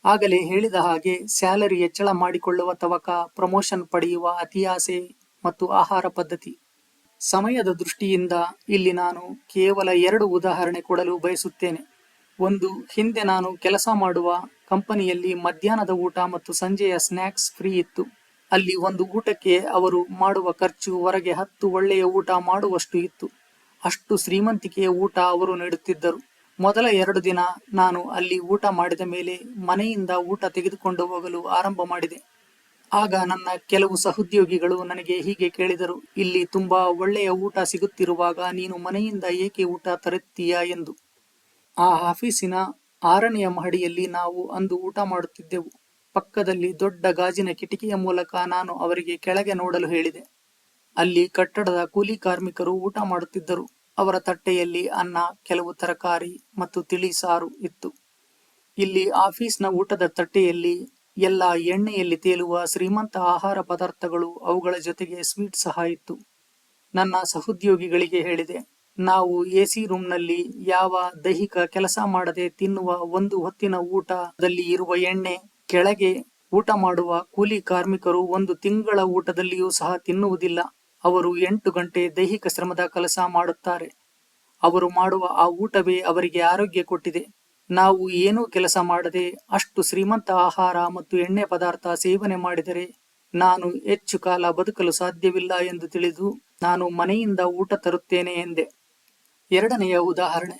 ಆಗಲೇ ಹೇಳಿದ ಹಾಗೆ ಸ್ಯಾಲರಿ ಹೆಚ್ಚಳ ಮಾಡಿಕೊಳ್ಳುವ ತವಕ, ಪ್ರಮೋಷನ್ ಪಡೆಯುವ ಅತಿಯಾಸೆ ಮತ್ತು ಆಹಾರ ಪದ್ಧತಿ. ಸಮಯದ ದೃಷ್ಟಿಯಿಂದ ಇಲ್ಲಿ ನಾನು ಕೇವಲ 2 ಉದಾಹರಣೆ ಕೊಡಲು ಬಯಸುತ್ತೇನೆ. ಒಂದು, ಹಿಂದೆ ನಾನು ಕೆಲಸ ಮಾಡುವ ಕಂಪನಿಯಲ್ಲಿ ಮಧ್ಯಾಹ್ನದ ಊಟ ಮತ್ತು ಸಂಜೆಯ ಸ್ನ್ಯಾಕ್ಸ್ ಫ್ರೀ ಇತ್ತು. ಅಲ್ಲಿ ಒಂದು ಊಟಕ್ಕೆ ಅವರು ಮಾಡುವ ಖರ್ಚು ಹೊರಗೆ 10 ಒಳ್ಳೆಯ ಊಟ ಮಾಡುವಷ್ಟು ಇತ್ತು. ಅಷ್ಟು ಶ್ರೀಮಂತಿಕೆಯ ಊಟ ಅವರು ನೀಡುತ್ತಿದ್ದರು. ಮೊದಲ 2 ದಿನ ನಾನು ಅಲ್ಲಿ ಊಟ ಮಾಡಿದ ಮೇಲೆ ಮನೆಯಿಂದ ಊಟ ತೆಗೆದುಕೊಂಡು ಹೋಗಲು ಆರಂಭ ಮಾಡಿದೆ. ಆಗ ನನ್ನ ಕೆಲವು ಸಹೋದ್ಯೋಗಿಗಳು ನನಗೆ ಹೀಗೆ ಕೇಳಿದರು, ಇಲ್ಲಿ ತುಂಬಾ ಒಳ್ಳೆಯ ಊಟ ಸಿಗುತ್ತಿರುವಾಗ ನೀನು ಮನೆಯಿಂದ ಏಕೆ ಊಟ ತರುತ್ತೀಯಾ ಎಂದು. ಆ ಆಫೀಸಿನ 6ನೆಯ ಮಹಡಿಯಲ್ಲಿ ನಾವು ಅಂದು ಊಟ ಮಾಡುತ್ತಿದ್ದೆವು. ಪಕ್ಕದಲ್ಲಿ ದೊಡ್ಡ ಗಾಜಿನ ಕಿಟಕಿಯ ಮೂಲಕ ನಾನು ಅವರಿಗೆ ಕೆಳಗೆ ನೋಡಲು ಹೇಳಿದೆ. ಅಲ್ಲಿ ಕಟ್ಟಡದ ಕೂಲಿ ಕಾರ್ಮಿಕರು ಊಟ ಮಾಡುತ್ತಿದ್ದರು. ಅವರ ತಟ್ಟೆಯಲ್ಲಿ ಅನ್ನ, ಕೆಲವು ತರಕಾರಿ ಮತ್ತು ತಿಳಿ ಸಾರು ಇತ್ತು. ಇಲ್ಲಿ ಆಫೀಸ್ನ ಊಟದ ತಟ್ಟೆಯಲ್ಲಿ ಎಲ್ಲ ಎಣ್ಣೆಯಲ್ಲಿ ತೇಲುವ ಶ್ರೀಮಂತ ಆಹಾರ ಪದಾರ್ಥಗಳು, ಅವುಗಳ ಜೊತೆಗೆ ಸ್ವೀಟ್ ಸಹ ಇತ್ತು. ನನ್ನ ಸಹೋದ್ಯೋಗಿಗಳಿಗೆ ಹೇಳಿದೆ, ನಾವು ಎಸಿ ರೂಮ್ನಲ್ಲಿ ಯಾವ ದೈಹಿಕ ಕೆಲಸ ಮಾಡದೆ ತಿನ್ನುವ ಒಂದು ಹೊತ್ತಿನ ಊಟದಲ್ಲಿ ಇರುವ ಎಣ್ಣೆ ಕೆಳಗೆ ಊಟ ಮಾಡುವ ಕೂಲಿ ಕಾರ್ಮಿಕರು 1 ತಿಂಗಳ ಊಟದಲ್ಲಿಯೂ ಸಹ ತಿನ್ನುವುದಿಲ್ಲ. ಅವರು 8 ಗಂಟೆ ದೈಹಿಕ ಶ್ರಮದ ಕೆಲಸ ಮಾಡುತ್ತಾರೆ. ಅವರು ಮಾಡುವ ಆ ಊಟವೇ ಅವರಿಗೆ ಆರೋಗ್ಯ ಕೊಟ್ಟಿದೆ. ನಾವು ಏನೂ ಕೆಲಸ ಮಾಡದೆ ಅಷ್ಟು ಶ್ರೀಮಂತ ಆಹಾರ ಮತ್ತು ಎಣ್ಣೆ ಪದಾರ್ಥ ಸೇವನೆ ಮಾಡಿದರೆ ನಾನು ಹೆಚ್ಚು ಕಾಲ ಬದುಕಲು ಸಾಧ್ಯವಿಲ್ಲ ಎಂದು ತಿಳಿದು ನಾನು ಮನೆಯಿಂದ ಊಟ ತರುತ್ತೇನೆ ಎಂದೆ. 2ನೆಯ ಉದಾಹರಣೆ,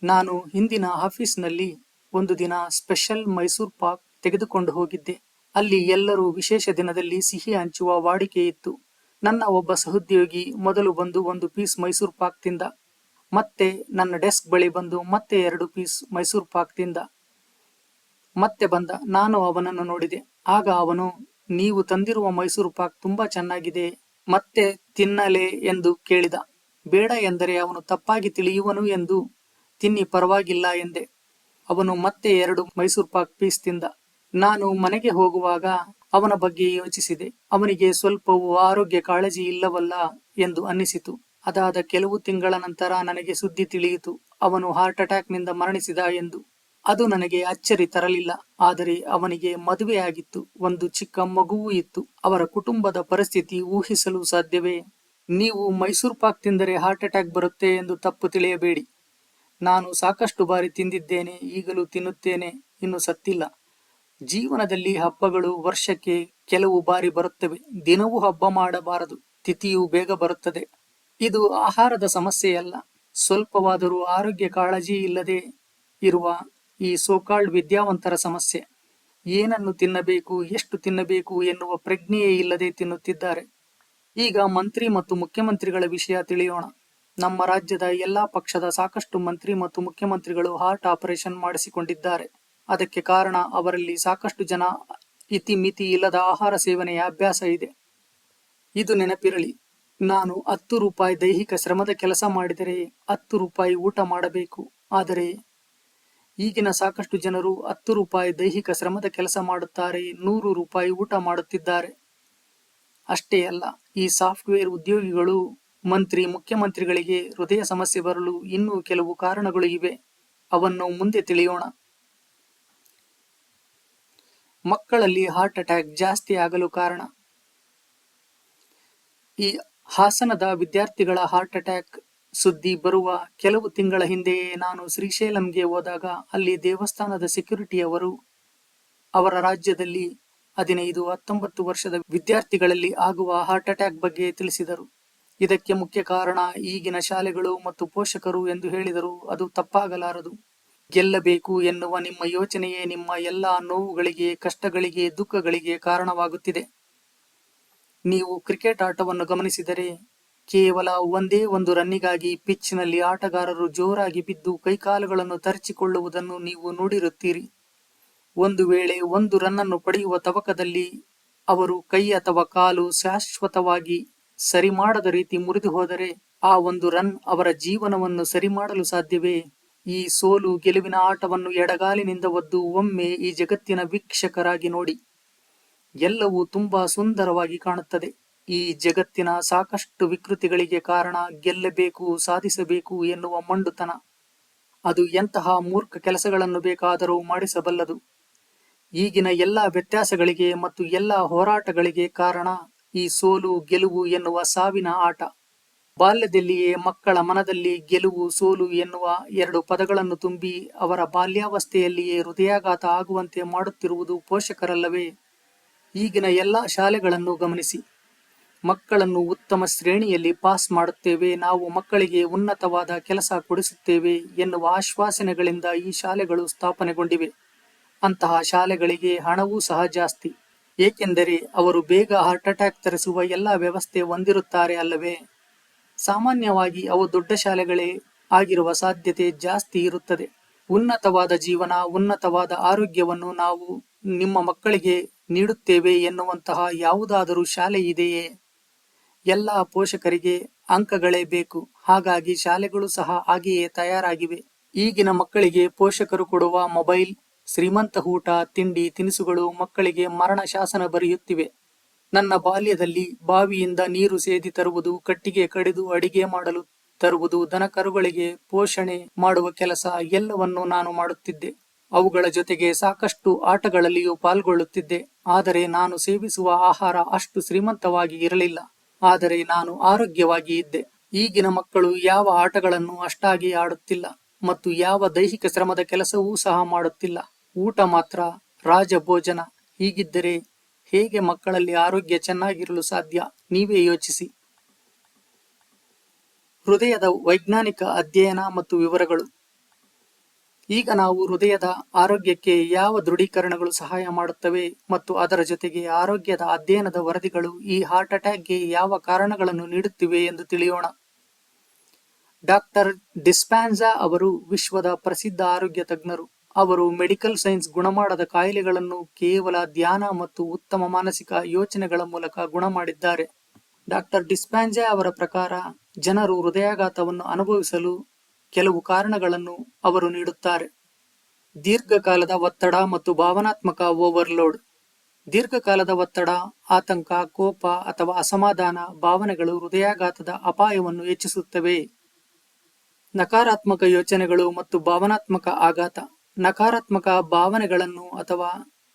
ನಾನು ಹಿಂದಿನ ಆಫೀಸ್ನಲ್ಲಿ ಒಂದು ದಿನ ಸ್ಪೆಷಲ್ ಮೈಸೂರು ಪಾಕ್ ತೆಗೆದುಕೊಂಡು ಹೋಗಿದ್ದೆ. ಅಲ್ಲಿ ಎಲ್ಲರೂ ವಿಶೇಷ ದಿನದಲ್ಲಿ ಸಿಹಿ ಹಂಚುವ ವಾಡಿಕೆ ಇತ್ತು. ನನ್ನ ಒಬ್ಬ ಸಹೋದ್ಯೋಗಿ ಮೊದಲು ಬಂದು 1 ಪೀಸ್ ಮೈಸೂರು ಪಾಕ್ ತಿಂದ. ಮತ್ತೆ ನನ್ನ ಡೆಸ್ಕ್ ಬಳಿ ಬಂದು ಮತ್ತೆ 2 ಪೀಸ್ ಮೈಸೂರು ಪಾಕ್ ತಿಂದ. ಮತ್ತೆ ಬಂದ. ನಾನು ಅವನನ್ನು ನೋಡಿದೆ. ಆಗ ಅವನು, ನೀವು ತಂದಿರುವ ಮೈಸೂರು ಪಾಕ್ ತುಂಬಾ ಚೆನ್ನಾಗಿದೆ, ಮತ್ತೆ ತಿನ್ನಲೇ ಎಂದು ಕೇಳಿದ. ಬೇಡ ಎಂದರೆ ಅವನು ತಪ್ಪಾಗಿ ತಿಳಿಯುವನು ಎಂದು ತಿನ್ನಿ ಪರವಾಗಿಲ್ಲ ಎಂದೆ. ಅವನು ಮತ್ತೆ 2 ಮೈಸೂರು ಪಾಕ್ ಪೀಸ್ ತಿಂದ. ನಾನು ಮನೆಗೆ ಹೋಗುವಾಗ ಅವನ ಬಗ್ಗೆ ಯೋಚಿಸಿದೆ. ಅವನಿಗೆ ಸ್ವಲ್ಪವೂ ಆರೋಗ್ಯ ಕಾಳಜಿ ಇಲ್ಲವಲ್ಲ ಎಂದು ಅನ್ನಿಸಿತು. ಅದಾದ ಕೆಲವು ತಿಂಗಳ ನಂತರ ನನಗೆ ಸುದ್ದಿ ತಿಳಿಯಿತು, ಅವನು ಹಾರ್ಟ್ ಅಟ್ಯಾಕ್ನಿಂದ ಮರಣಿಸಿದ ಎಂದು. ಅದು ನನಗೆ ಅಚ್ಚರಿ ತರಲಿಲ್ಲ. ಆದರೆ ಅವನಿಗೆ ಮದುವೆ ಆಗಿತ್ತು, ಒಂದು ಚಿಕ್ಕ ಮಗುವೂ ಇತ್ತು. ಅವರ ಕುಟುಂಬದ ಪರಿಸ್ಥಿತಿ ಊಹಿಸಲು ಸಾಧ್ಯವೇ? ನೀವು ಮೈಸೂರು ಪಾಕ್ ತಿಂದರೆ ಹಾರ್ಟ್ ಅಟ್ಯಾಕ್ ಬರುತ್ತೆ ಎಂದು ತಪ್ಪು ತಿಳಿಯಬೇಡಿ. ನಾನು ಸಾಕಷ್ಟು ಬಾರಿ ತಿಂದಿದ್ದೇನೆ, ಈಗಲೂ ತಿನ್ನುತ್ತೇನೆ, ಇನ್ನು ಸತ್ತಿಲ್ಲ. ಜೀವನದಲ್ಲಿ ಹಬ್ಬಗಳು ವರ್ಷಕ್ಕೆ ಕೆಲವು ಬಾರಿ ಬರುತ್ತವೆ. ದಿನವೂ ಹಬ್ಬ ಮಾಡಬಾರದು, ತಿಥಿಯು ಬೇಗ ಬರುತ್ತದೆ. ಇದು ಆಹಾರದ ಸಮಸ್ಯೆಯಲ್ಲ. ಸ್ವಲ್ಪವಾದರೂ ಆರೋಗ್ಯ ಕಾಳಜಿ ಇಲ್ಲದೆ ಇರುವ ಈ ಸೋಕಾಲ್ಡ್ ವಿದ್ಯಾವಂತರ ಸಮಸ್ಯೆ. ಏನನ್ನು ತಿನ್ನಬೇಕು, ಎಷ್ಟು ತಿನ್ನಬೇಕು ಎನ್ನುವ ಪ್ರಜ್ಞೆಯೇ ಇಲ್ಲದೆ ತಿನ್ನುತ್ತಿದ್ದಾರೆ. ಈಗ ಮಂತ್ರಿ ಮತ್ತು ಮುಖ್ಯಮಂತ್ರಿಗಳ ವಿಷಯ ತಿಳಿಯೋಣ. ನಮ್ಮ ರಾಜ್ಯದ ಎಲ್ಲಾ ಪಕ್ಷದ ಸಾಕಷ್ಟು ಮಂತ್ರಿ ಮತ್ತು ಮುಖ್ಯಮಂತ್ರಿಗಳು ಹಾರ್ಟ್ ಆಪರೇಷನ್ ಮಾಡಿಸಿಕೊಂಡಿದ್ದಾರೆ. ಅದಕ್ಕೆ ಕಾರಣ ಅವರಲ್ಲಿ ಸಾಕಷ್ಟು ಜನ ಇತಿಮಿತಿ ಇಲ್ಲದ ಆಹಾರ ಸೇವನೆಯ ಅಭ್ಯಾಸ ಇದೆ. ಇದು ನೆನಪಿರಲಿ, ನಾನು 10 ರೂಪಾಯಿ ದೈಹಿಕ ಶ್ರಮದ ಕೆಲಸ ಮಾಡಿದರೆ 10 ರೂಪಾಯಿ ಊಟ ಮಾಡಬೇಕು. ಆದರೆ ಈಗಿನ ಸಾಕಷ್ಟು ಜನರು 10 ರೂಪಾಯಿ ದೈಹಿಕ ಶ್ರಮದ ಕೆಲಸ ಮಾಡುತ್ತಾರೆ, 100 ರೂಪಾಯಿ ಊಟ ಮಾಡುತ್ತಿದ್ದಾರೆ. ಅಷ್ಟೇ ಅಲ್ಲ, ಈ ಸಾಫ್ಟ್ವೇರ್ ಉದ್ಯೋಗಿಗಳು ಮಂತ್ರಿ ಮುಖ್ಯಮಂತ್ರಿಗಳಿಗೆ ಹೃದಯ ಸಮಸ್ಯೆ ಬರಲು ಇನ್ನೂ ಕೆಲವು ಕಾರಣಗಳು ಇವೆ. ಅವನ್ನು ಮುಂದೆ ತಿಳಿಯೋಣ. ಮಕ್ಕಳಲ್ಲಿ ಹಾರ್ಟ್ ಅಟ್ಯಾಕ್ ಜಾಸ್ತಿ ಆಗಲು ಕಾರಣ. ಈ ಹಾಸನದ ವಿದ್ಯಾರ್ಥಿಗಳ ಹಾರ್ಟ್ ಅಟ್ಯಾಕ್ ಸುದ್ದಿ ಬರುವ ಕೆಲವು ತಿಂಗಳ ಹಿಂದೆಯೇ ನಾನು ಶ್ರೀಶೈಲಂಗೆ ಹೋದಾಗ ಅಲ್ಲಿ ದೇವಸ್ಥಾನದ ಸೆಕ್ಯೂರಿಟಿಯವರು ಅವರ ರಾಜ್ಯದಲ್ಲಿ 15-19 ವರ್ಷದ ವಿದ್ಯಾರ್ಥಿಗಳಲ್ಲಿ ಆಗುವ ಹಾರ್ಟ್ ಅಟ್ಯಾಕ್ ಬಗ್ಗೆ ತಿಳಿಸಿದರು. ಇದಕ್ಕೆ ಮುಖ್ಯ ಕಾರಣ ಈಗಿನ ಶಾಲೆಗಳು ಮತ್ತು ಪೋಷಕರು ಎಂದು ಹೇಳಿದರು. ಅದು ತಪ್ಪಾಗಲಾರದು. ಗೆಲ್ಲಬೇಕು ಎನ್ನುವ ನಿಮ್ಮ ಯೋಚನೆಯೇ ನಿಮ್ಮ ಎಲ್ಲಾ ನೋವುಗಳಿಗೆ, ಕಷ್ಟಗಳಿಗೆ, ದುಃಖಗಳಿಗೆ ಕಾರಣವಾಗುತ್ತಿದೆ. ನೀವು ಕ್ರಿಕೆಟ್ ಆಟವನ್ನು ಗಮನಿಸಿದರೆ ಕೇವಲ ಒಂದೇ ಒಂದು ರನ್ನಿಗಾಗಿ ಪಿಚ್ನಲ್ಲಿ ಆಟಗಾರರು ಜೋರಾಗಿ ಬಿದ್ದು ಕೈಕಾಲುಗಳನ್ನು ತರಚಿಕೊಳ್ಳುವುದನ್ನು ನೀವು ನೋಡಿರುತ್ತೀರಿ. ಒಂದು ವೇಳೆ ಒಂದು ರನ್ನನ್ನು ಪಡೆಯುವ ತವಕದಲ್ಲಿ ಅವರು ಕೈ ಅಥವಾ ಕಾಲು ಶಾಶ್ವತವಾಗಿ ಸರಿ ಮಾಡದ ರೀತಿ ಮುರಿದು ಹೋದರೆ ಆ ಒಂದು ರನ್ ಅವರ ಜೀವನವನ್ನು ಸರಿ ಮಾಡಲು ಸಾಧ್ಯವೇ? ಈ ಸೋಲು ಗೆಲುವಿನ ಆಟವನ್ನು ಎಡಗಾಲಿನಿಂದ ಒದ್ದು ಒಮ್ಮೆ ಈ ಜಗತ್ತಿನ ವೀಕ್ಷಕರಾಗಿ ನೋಡಿ. ಎಲ್ಲವೂ ತುಂಬಾ ಸುಂದರವಾಗಿ ಕಾಣುತ್ತದೆ. ಈ ಜಗತ್ತಿನ ಸಾಕಷ್ಟು ವಿಕೃತಿಗಳಿಗೆ ಕಾರಣ ಗೆಲ್ಲಬೇಕು, ಸಾಧಿಸಬೇಕು ಎನ್ನುವ ಮೊಂಡುತನ. ಅದು ಎಂತಹ ಮೂರ್ಖ ಕೆಲಸಗಳನ್ನು ಬೇಕಾದರೂ ಮಾಡಿಸಬಲ್ಲದು. ಈಗಿನ ಎಲ್ಲ ವ್ಯತ್ಯಾಸಗಳಿಗೆ ಮತ್ತು ಎಲ್ಲ ಹೋರಾಟಗಳಿಗೆ ಕಾರಣ ಈ ಸೋಲು ಗೆಲುವು ಎನ್ನುವ ಸಾವಿನ ಆಟ. ಬಾಲ್ಯದಲ್ಲಿಯೇ ಮಕ್ಕಳ ಮನದಲ್ಲಿ ಗೆಲುವು ಸೋಲು ಎನ್ನುವ 2 ಪದಗಳನ್ನು ತುಂಬಿ ಅವರ ಬಾಲ್ಯಾವಸ್ಥೆಯಲ್ಲಿಯೇ ಹೃದಯಾಘಾತ ಆಗುವಂತೆ ಮಾಡುತ್ತಿರುವುದು ಪೋಷಕರಲ್ಲವೇ? ಈಗಿನ ಎಲ್ಲ ಶಾಲೆಗಳನ್ನು ಗಮನಿಸಿ. ಮಕ್ಕಳನ್ನು ಉತ್ತಮ ಶ್ರೇಣಿಯಲ್ಲಿ ಪಾಸ್ ಮಾಡುತ್ತೇವೆ, ನಾವು ಮಕ್ಕಳಿಗೆ ಉನ್ನತವಾದ ಕೆಲಸ ಕೊಡಿಸುತ್ತೇವೆ ಎನ್ನುವ ಆಶ್ವಾಸನೆಗಳಿಂದ ಈ ಶಾಲೆಗಳು ಸ್ಥಾಪನೆಗೊಂಡಿವೆ. ಅಂತಹ ಶಾಲೆಗಳಿಗೆ ಹಣವೂ ಸಹ ಜಾಸ್ತಿ. ಏಕೆಂದರೆ ಅವರು ಬೇಗ ಹಾರ್ಟ್ ಅಟ್ಯಾಕ್ ತರಿಸುವ ಎಲ್ಲ ವ್ಯವಸ್ಥೆ ಹೊಂದಿರುತ್ತಾರೆ ಅಲ್ಲವೇ? ಸಾಮಾನ್ಯವಾಗಿ ಅವು ದೊಡ್ಡ ಶಾಲೆಗಳೇ ಆಗಿರುವ ಸಾಧ್ಯತೆ ಜಾಸ್ತಿ ಇರುತ್ತದೆ. ಉನ್ನತವಾದ ಜೀವನ, ಉನ್ನತವಾದ ಆರೋಗ್ಯವನ್ನು ನಾವು ನಿಮ್ಮ ಮಕ್ಕಳಿಗೆ ನೀಡುತ್ತೇವೆ ಎನ್ನುವಂತಹ ಯಾವುದಾದರೂ ಶಾಲೆ ಇದೆಯೇ? ಎಲ್ಲ ಪೋಷಕರಿಗೆ ಅಂಕಗಳೇ ಬೇಕು. ಹಾಗಾಗಿ ಶಾಲೆಗಳು ಸಹ ಹಾಗೆಯೇ ತಯಾರಾಗಿವೆ. ಈಗಿನ ಮಕ್ಕಳಿಗೆ ಪೋಷಕರು ಕೊಡುವ ಮೊಬೈಲ್, ಶ್ರೀಮಂತ ಊಟ, ತಿಂಡಿ ತಿನಿಸುಗಳು ಮಕ್ಕಳಿಗೆ ಮರಣ ಶಾಸನ ಬರೆಯುತ್ತಿವೆ. ನನ್ನ ಬಾಲ್ಯದಲ್ಲಿ ಬಾವಿಯಿಂದ ನೀರು ಸೇದಿ ತರುವುದು, ಕಟ್ಟಿಗೆ ಕಡಿದು ಅಡಿಗೆ ಮಾಡಲು ತರುವುದು, ದನಕರುಗಳಿಗೆ ಪೋಷಣೆ ಮಾಡುವ ಕೆಲಸ ಎಲ್ಲವನ್ನೂ ನಾನು ಮಾಡುತ್ತಿದ್ದೆ. ಅವುಗಳ ಜೊತೆಗೆ ಸಾಕಷ್ಟು ಆಟಗಳಲ್ಲಿಯೂ ಪಾಲ್ಗೊಳ್ಳುತ್ತಿದ್ದೆ. ಆದರೆ ನಾನು ಸೇವಿಸುವ ಆಹಾರ ಅಷ್ಟು ಶ್ರೀಮಂತವಾಗಿ ಇರಲಿಲ್ಲ. ಆದರೆ ನಾನು ಆರೋಗ್ಯವಾಗಿ ಇದ್ದೆ. ಈಗಿನ ಮಕ್ಕಳು ಯಾವ ಆಟಗಳನ್ನು ಅಷ್ಟಾಗಿ ಆಡುತ್ತಿಲ್ಲ ಮತ್ತು ಯಾವ ದೈಹಿಕ ಶ್ರಮದ ಕೆಲಸವೂ ಸಹ ಮಾಡುತ್ತಿಲ್ಲ. ಊಟ ಮಾತ್ರ ರಾಜಭೋಜನ. ಹೀಗಿದ್ದರೆ ಹೇಗೆ ಮಕ್ಕಳಲ್ಲಿ ಆರೋಗ್ಯ ಚೆನ್ನಾಗಿರಲು ಸಾಧ್ಯ? ನೀವೇ ಯೋಚಿಸಿ. ಹೃದಯದ ವೈಜ್ಞಾನಿಕ ಅಧ್ಯಯನ ಮತ್ತು ವಿವರಗಳು. ಈಗ ನಾವು ಹೃದಯದ ಆರೋಗ್ಯಕ್ಕೆ ಯಾವ ದೃಢೀಕರಣಗಳು ಸಹಾಯ ಮಾಡುತ್ತವೆ ಮತ್ತು ಅದರ ಜೊತೆಗೆ ಆರೋಗ್ಯದ ಅಧ್ಯಯನದ ವರದಿಗಳು ಈ ಹಾರ್ಟ್ ಅಟ್ಯಾಕ್ಗೆ ಯಾವ ಕಾರಣಗಳನ್ನು ನೀಡುತ್ತಿವೆ ಎಂದು ತಿಳಿಯೋಣ. ಡಾಕ್ಟರ್ ಡಿಸ್ಪ್ಯಾನ್ಜಾ ಅವರು ವಿಶ್ವದ ಪ್ರಸಿದ್ಧ ಆರೋಗ್ಯ ತಜ್ಞರು. ಅವರು ಮೆಡಿಕಲ್ ಸೈನ್ಸ್ ಗುಣಮಾಡದ ಕಾಯಿಲೆಗಳನ್ನು ಕೇವಲ ಧ್ಯಾನ ಮತ್ತು ಉತ್ತಮ ಮಾನಸಿಕ ಯೋಚನೆಗಳ ಮೂಲಕ ಗುಣ ಮಾಡಿದ್ದಾರೆ. ಡಾಕ್ಟರ್ ಡಿಸ್ಪ್ಯಾನ್ಜಾ ಅವರ ಪ್ರಕಾರ ಜನರು ಹೃದಯಾಘಾತವನ್ನು ಅನುಭವಿಸಲು ಕೆಲವು ಕಾರಣಗಳನ್ನು ಅವರು ನೀಡುತ್ತಾರೆ. ದೀರ್ಘಕಾಲದ ಒತ್ತಡ ಮತ್ತು ಭಾವನಾತ್ಮಕ ಓವರ್ಲೋಡ್. ದೀರ್ಘಕಾಲದ ಒತ್ತಡ, ಆತಂಕ, ಕೋಪ ಅಥವಾ ಅಸಮಾಧಾನ ಭಾವನೆಗಳು ಹೃದಯಾಘಾತದ ಅಪಾಯವನ್ನು ಹೆಚ್ಚಿಸುತ್ತವೆ. ನಕಾರಾತ್ಮಕ ಯೋಚನೆಗಳು ಮತ್ತು ಭಾವನಾತ್ಮಕ ಆಘಾತ. ನಕಾರಾತ್ಮಕ ಭಾವನೆಗಳನ್ನು ಅಥವಾ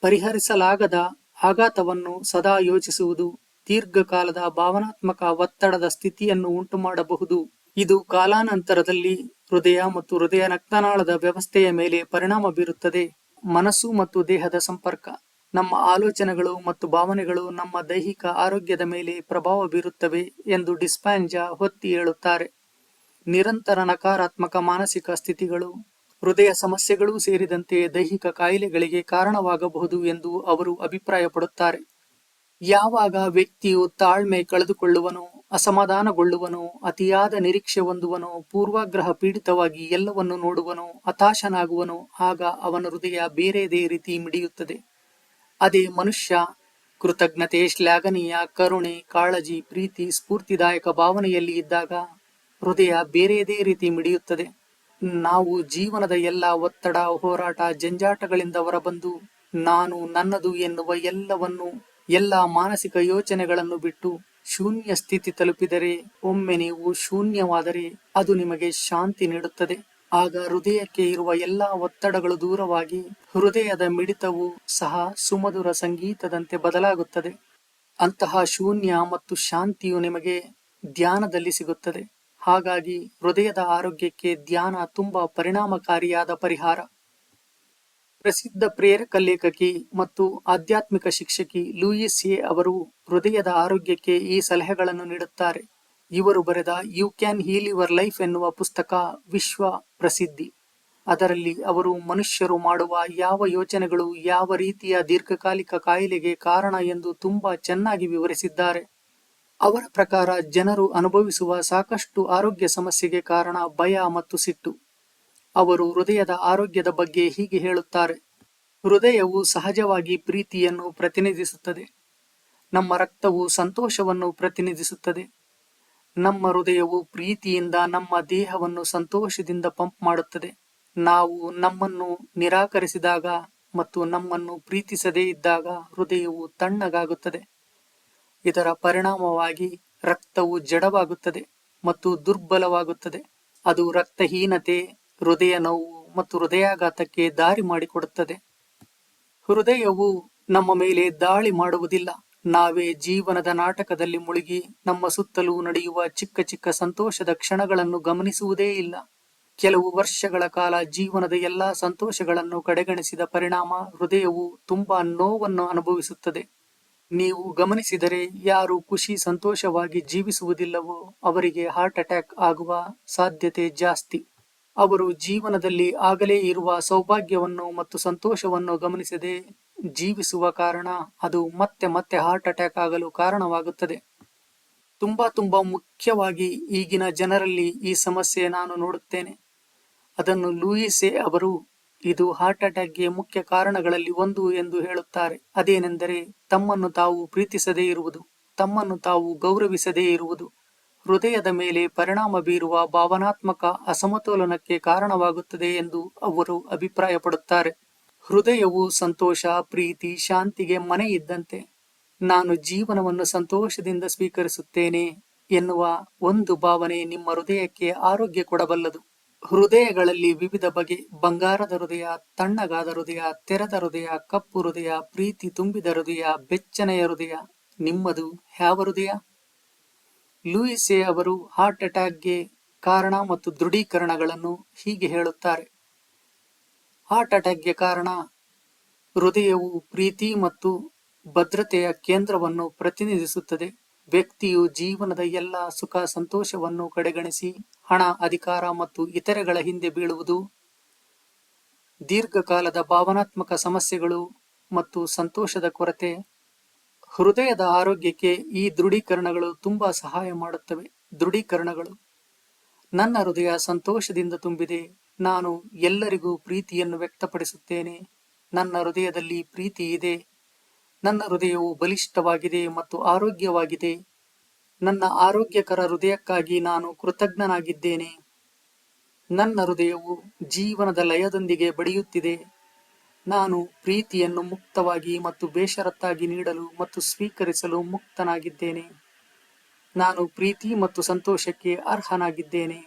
ಪರಿಹರಿಸಲಾಗದ ಆಘಾತವನ್ನು ಸದಾ ಯೋಚಿಸುವುದು ದೀರ್ಘಕಾಲದ ಭಾವನಾತ್ಮಕ ಒತ್ತಡದ ಸ್ಥಿತಿಯನ್ನು ಉಂಟುಮಾಡಬಹುದು. ಇದು ಕಾಲಾನಂತರದಲ್ಲಿ ಹೃದಯ ಮತ್ತು ಹೃದಯ ರಕ್ತನಾಳದ ವ್ಯವಸ್ಥೆಯ ಮೇಲೆ ಪರಿಣಾಮ ಬೀರುತ್ತದೆ. ಮನಸ್ಸು ಮತ್ತು ದೇಹದ ಸಂಪರ್ಕ. ನಮ್ಮ ಆಲೋಚನೆಗಳು ಮತ್ತು ಭಾವನೆಗಳು ನಮ್ಮ ದೈಹಿಕ ಆರೋಗ್ಯದ ಮೇಲೆ ಪ್ರಭಾವ ಬೀರುತ್ತವೆ ಎಂದು ಡಿಸ್ಪ್ಯಾನ್ಜಾ ಒತ್ತಿ ಹೇಳುತ್ತಾರೆ. ನಿರಂತರ ನಕಾರಾತ್ಮಕ ಮಾನಸಿಕ ಸ್ಥಿತಿಗಳು ಹೃದಯ ಸಮಸ್ಯೆಗಳೂ ಸೇರಿದಂತೆ ದೈಹಿಕ ಕಾಯಿಲೆಗಳಿಗೆ ಕಾರಣವಾಗಬಹುದು ಎಂದು ಅವರು ಅಭಿಪ್ರಾಯಪಡುತ್ತಾರೆ. ಯಾವಾಗ ವ್ಯಕ್ತಿಯು ತಾಳ್ಮೆ ಕಳೆದುಕೊಳ್ಳುವನೋ, ಅಸಮಾಧಾನಗೊಳ್ಳುವನೋ, ಅತಿಯಾದ ನಿರೀಕ್ಷೆ ಹೊಂದುವನೋ, ಪೂರ್ವಾಗ್ರಹ ಪೀಡಿತವಾಗಿ ಎಲ್ಲವನ್ನು ನೋಡುವನೋ, ಹತಾಶನಾಗುವನೋ, ಆಗ ಅವನ ಹೃದಯ ಬೇರೆದೇ ರೀತಿ ಮಿಡಿಯುತ್ತದೆ. ಅದೇ ಮನುಷ್ಯ ಕೃತಜ್ಞತೆ, ಶ್ಲಾಘನೀಯ, ಕರುಣೆ, ಕಾಳಜಿ, ಪ್ರೀತಿ, ಸ್ಫೂರ್ತಿದಾಯಕ ಭಾವನೆಯಲ್ಲಿ ಇದ್ದಾಗ ಹೃದಯ ಬೇರೆದೇ ರೀತಿ ಮಿಡಿಯುತ್ತದೆ. ನಾವು ಜೀವನದ ಎಲ್ಲ ಒತ್ತಡ, ಹೋರಾಟ, ಜಂಜಾಟಗಳಿಂದ ಹೊರಬಂದು ನಾನು, ನನ್ನದು ಎನ್ನುವ ಎಲ್ಲ ಮಾನಸಿಕ ಯೋಚನೆಗಳನ್ನು ಬಿಟ್ಟು ಶೂನ್ಯ ಸ್ಥಿತಿ ತಲುಪಿದರೆ, ಒಮ್ಮೆ ನೀವು ಶೂನ್ಯವಾದರೆ ಅದು ನಿಮಗೆ ಶಾಂತಿ ನೀಡುತ್ತದೆ. ಆಗ ಹೃದಯಕ್ಕೆ ಇರುವ ಎಲ್ಲ ಒತ್ತಡಗಳು ದೂರವಾಗಿ ಹೃದಯದ ಮಿಡಿತವು ಸಹ ಸುಮಧುರ ಸಂಗೀತದಂತೆ ಬದಲಾಗುತ್ತದೆ. ಅಂತಹ ಶೂನ್ಯ ಮತ್ತು ಶಾಂತಿಯು ನಿಮಗೆ ಧ್ಯಾನದಲ್ಲಿ ಸಿಗುತ್ತದೆ. ಹಾಗಾಗಿ ಹೃದಯದ ಆರೋಗ್ಯಕ್ಕೆ ಧ್ಯಾನ ತುಂಬಾ ಪರಿಣಾಮಕಾರಿಯಾದ ಪರಿಹಾರ. ಪ್ರಸಿದ್ಧ ಪ್ರೇರಕ ಲೇಖಕಿ ಮತ್ತು ಆಧ್ಯಾತ್ಮಿಕ ಶಿಕ್ಷಕಿ ಲೂಯಿಸ್ ಎ ಅವರು ಹೃದಯದ ಆರೋಗ್ಯಕ್ಕೆ ಈ ಸಲಹೆಗಳನ್ನು ನೀಡುತ್ತಾರೆ. ಇವರು ಬರೆದ you can heal your life ಎನ್ನುವ ಪುಸ್ತಕ ವಿಶ್ವ ಪ್ರಸಿದ್ಧಿ. ಅದರಲ್ಲಿ ಅವರು ಮನುಷ್ಯರು ಮಾಡುವ ಯಾವ ಯೋಚನೆಗಳು ಯಾವ ರೀತಿಯ ದೀರ್ಘಕಾಲಿಕ ಕಾಯಿಲೆಗೆ ಕಾರಣ ಎಂದು ತುಂಬಾ ಚೆನ್ನಾಗಿ ವಿವರಿಸಿದ್ದಾರೆ. ಅವರ ಪ್ರಕಾರ ಜನರು ಅನುಭವಿಸುವ ಸಾಕಷ್ಟು ಆರೋಗ್ಯ ಸಮಸ್ಯೆಗೆ ಕಾರಣ ಭಯ ಮತ್ತು ಸಿಟ್ಟು. ಅವರು ಹೃದಯದ ಆರೋಗ್ಯದ ಬಗ್ಗೆ ಹೀಗೆ ಹೇಳುತ್ತಾರೆ: ಹೃದಯವು ಸಹಜವಾಗಿ ಪ್ರೀತಿಯನ್ನು ಪ್ರತಿನಿಧಿಸುತ್ತದೆ. ನಮ್ಮ ರಕ್ತವು ಸಂತೋಷವನ್ನು ಪ್ರತಿನಿಧಿಸುತ್ತದೆ. ನಮ್ಮ ಹೃದಯವು ಪ್ರೀತಿಯಿಂದ ನಮ್ಮ ದೇಹವನ್ನು ಸಂತೋಷದಿಂದ ಪಂಪ್ ಮಾಡುತ್ತದೆ. ನಾವು ನಮ್ಮನ್ನು ನಿರಾಕರಿಸಿದಾಗ ಮತ್ತು ನಮ್ಮನ್ನು ಪ್ರೀತಿಸದೇ ಇದ್ದಾಗ ಹೃದಯವು ತಣ್ಣಗಾಗುತ್ತದೆ. ಇದರ ಪರಿಣಾಮವಾಗಿ ರಕ್ತವು ಜಡವಾಗುತ್ತದೆ ಮತ್ತು ದುರ್ಬಲವಾಗುತ್ತದೆ. ಅದು ರಕ್ತಹೀನತೆ, ಹೃದಯ ನೋವು ಮತ್ತು ಹೃದಯಾಘಾತಕ್ಕೆ ದಾರಿ ಮಾಡಿಕೊಡುತ್ತದೆ. ಹೃದಯವು ನಮ್ಮ ಮೇಲೆ ದಾಳಿ ಮಾಡುವುದಿಲ್ಲ. ನಾವೇ ಜೀವನದ ನಾಟಕದಲ್ಲಿ ಮುಳುಗಿ ನಮ್ಮ ಸುತ್ತಲೂ ನಡೆಯುವ ಚಿಕ್ಕ ಚಿಕ್ಕ ಸಂತೋಷದ ಕ್ಷಣಗಳನ್ನು ಗಮನಿಸುವುದೇ ಇಲ್ಲ. ಕೆಲವು ವರ್ಷಗಳ ಕಾಲ ಜೀವನದ ಎಲ್ಲಾ ಸಂತೋಷಗಳನ್ನು ಕಡೆಗಣಿಸಿದ ಪರಿಣಾಮ ಹೃದಯವು ತುಂಬಾ ನೋವನ್ನು ಅನುಭವಿಸುತ್ತದೆ. ನೀವು ಗಮನಿಸಿದರೆ ಯಾರು ಖುಷಿ ಸಂತೋಷವಾಗಿ ಜೀವಿಸುವುದಿಲ್ಲವೋ ಅವರಿಗೆ ಹಾರ್ಟ್ ಅಟ್ಯಾಕ್ ಆಗುವ ಸಾಧ್ಯತೆ ಜಾಸ್ತಿ. ಅವರು ಜೀವನದಲ್ಲಿ ಆಗಲೇ ಇರುವ ಸೌಭಾಗ್ಯವನ್ನು ಮತ್ತು ಸಂತೋಷವನ್ನು ಗಮನಿಸದೆ ಜೀವಿಸುವ ಕಾರಣ ಅದು ಮತ್ತೆ ಮತ್ತೆ ಹಾರ್ಟ್ ಅಟ್ಯಾಕ್ ಆಗಲು ಕಾರಣವಾಗುತ್ತದೆ. ತುಂಬಾ ಮುಖ್ಯವಾಗಿ ಈಗಿನ ಜನರಲ್ಲಿ ಈ ಸಮಸ್ಯೆ ನಾನು ನೋಡುತ್ತೇನೆ. ಅದನ್ನು ಲೂಯಿಸ್ ಎ ಅವರು ಇದು ಹಾರ್ಟ್ ಅಟ್ಯಾಕ್ಗೆ ಮುಖ್ಯ ಕಾರಣಗಳಲ್ಲಿ ಒಂದು ಎಂದು ಹೇಳುತ್ತಾರೆ. ಅದೇನೆಂದರೆ ತಮ್ಮನ್ನು ತಾವು ಪ್ರೀತಿಸದೇ ಇರುವುದು, ತಮ್ಮನ್ನು ತಾವು ಗೌರವಿಸದೇ ಇರುವುದು ಹೃದಯದ ಮೇಲೆ ಪರಿಣಾಮ ಬೀರುವ ಭಾವನಾತ್ಮಕ ಅಸಮತೋಲನಕ್ಕೆ ಕಾರಣವಾಗುತ್ತದೆ ಎಂದು ಅವರು ಅಭಿಪ್ರಾಯಪಡುತ್ತಾರೆ. ಹೃದಯವು ಸಂತೋಷ, ಪ್ರೀತಿ, ಶಾಂತಿಗೆ ಮನೆ ಇದ್ದಂತೆ. ನಾನು ಜೀವನವನ್ನು ಸಂತೋಷದಿಂದ ಸ್ವೀಕರಿಸುತ್ತೇನೆ ಎನ್ನುವ ಒಂದು ಭಾವನೆ ನಿಮ್ಮ ಹೃದಯಕ್ಕೆ ಆರೋಗ್ಯ ಕೊಡಬಲ್ಲದು. ಹೃದಯಗಳಲ್ಲಿ ವಿವಿಧ ಬಗೆ: ಬಂಗಾರದ ಹೃದಯ, ತಣ್ಣಗಾದ ಹೃದಯ, ತೆರೆದ ಹೃದಯ, ಕಪ್ಪು ಹೃದಯ, ಪ್ರೀತಿ ತುಂಬಿದ ಹೃದಯ, ಬೆಚ್ಚನೆಯ ಹೃದಯ. ನಿಮ್ಮದು ಯಾವ ಹೃದಯ? ಲೂಯಿಸ್ ಎ ಅವರು ಹಾರ್ಟ್ ಅಟ್ಯಾಕ್ಗೆ ಕಾರಣ ಮತ್ತು ದೃಢೀಕರಣಗಳನ್ನು ಹೀಗೆ ಹೇಳುತ್ತಾರೆ: ಹಾರ್ಟ್ ಅಟ್ಯಾಕ್ಗೆ ಕಾರಣ ಹೃದಯವು ಪ್ರೀತಿ ಮತ್ತು ಭದ್ರತೆಯ ಕೇಂದ್ರವನ್ನು ಪ್ರತಿನಿಧಿಸುತ್ತದೆ. ವ್ಯಕ್ತಿಯು ಜೀವನದ ಎಲ್ಲ ಸುಖ ಸಂತೋಷವನ್ನು ಕಡೆಗಣಿಸಿ ಹಣ, ಅಧಿಕಾರ ಮತ್ತು ಇತರೆಗಳ ಹಿಂದೆ ಬೀಳುವುದು, ದೀರ್ಘಕಾಲದ ಭಾವನಾತ್ಮಕ ಸಮಸ್ಯೆಗಳು ಮತ್ತು ಸಂತೋಷದ ಕೊರತೆ. ಹೃದಯದ ಆರೋಗ್ಯಕ್ಕೆ ಈ ದೃಢೀಕರಣಗಳು ತುಂಬಾ ಸಹಾಯ ಮಾಡುತ್ತವೆ. ದೃಢೀಕರಣಗಳು: ನನ್ನ ಹೃದಯ ಸಂತೋಷದಿಂದ ತುಂಬಿದೆ. ನಾನು ಎಲ್ಲರಿಗೂ ಪ್ರೀತಿಯನ್ನು ವ್ಯಕ್ತಪಡಿಸುತ್ತೇನೆ. ನನ್ನ ಹೃದಯದಲ್ಲಿ ಪ್ರೀತಿ ಇದೆ. ನನ್ನ ಹೃದಯವು ಬಲಿಷ್ಠವಾಗಿದೆ ಮತ್ತು ಆರೋಗ್ಯವಾಗಿದೆ. ನನ್ನ ಆರೋಗ್ಯಕರ ಹೃದಯಕ್ಕಾಗಿ ನಾನು ಕೃತಜ್ಞನಾಗಿದ್ದೇನೆ. ನನ್ನ ಹೃದಯವು ಜೀವನದ ಲಯದೊಂದಿಗೆ ಬಡಿಯುತ್ತಿದೆ. ನಾನು ಪ್ರೀತಿಯನ್ನು ಮುಕ್ತವಾಗಿ ಮತ್ತು ಬೇಷರತ್ತಾಗಿ ನೀಡಲು ಮತ್ತು ಸ್ವೀಕರಿಸಲು ಮುಕ್ತನಾಗಿದ್ದೇನೆ. ನಾನು ಪ್ರೀತಿ ಮತ್ತು ಸಂತೋಷಕ್ಕೆ ಅರ್ಹನಾಗಿದ್ದೇನೆ.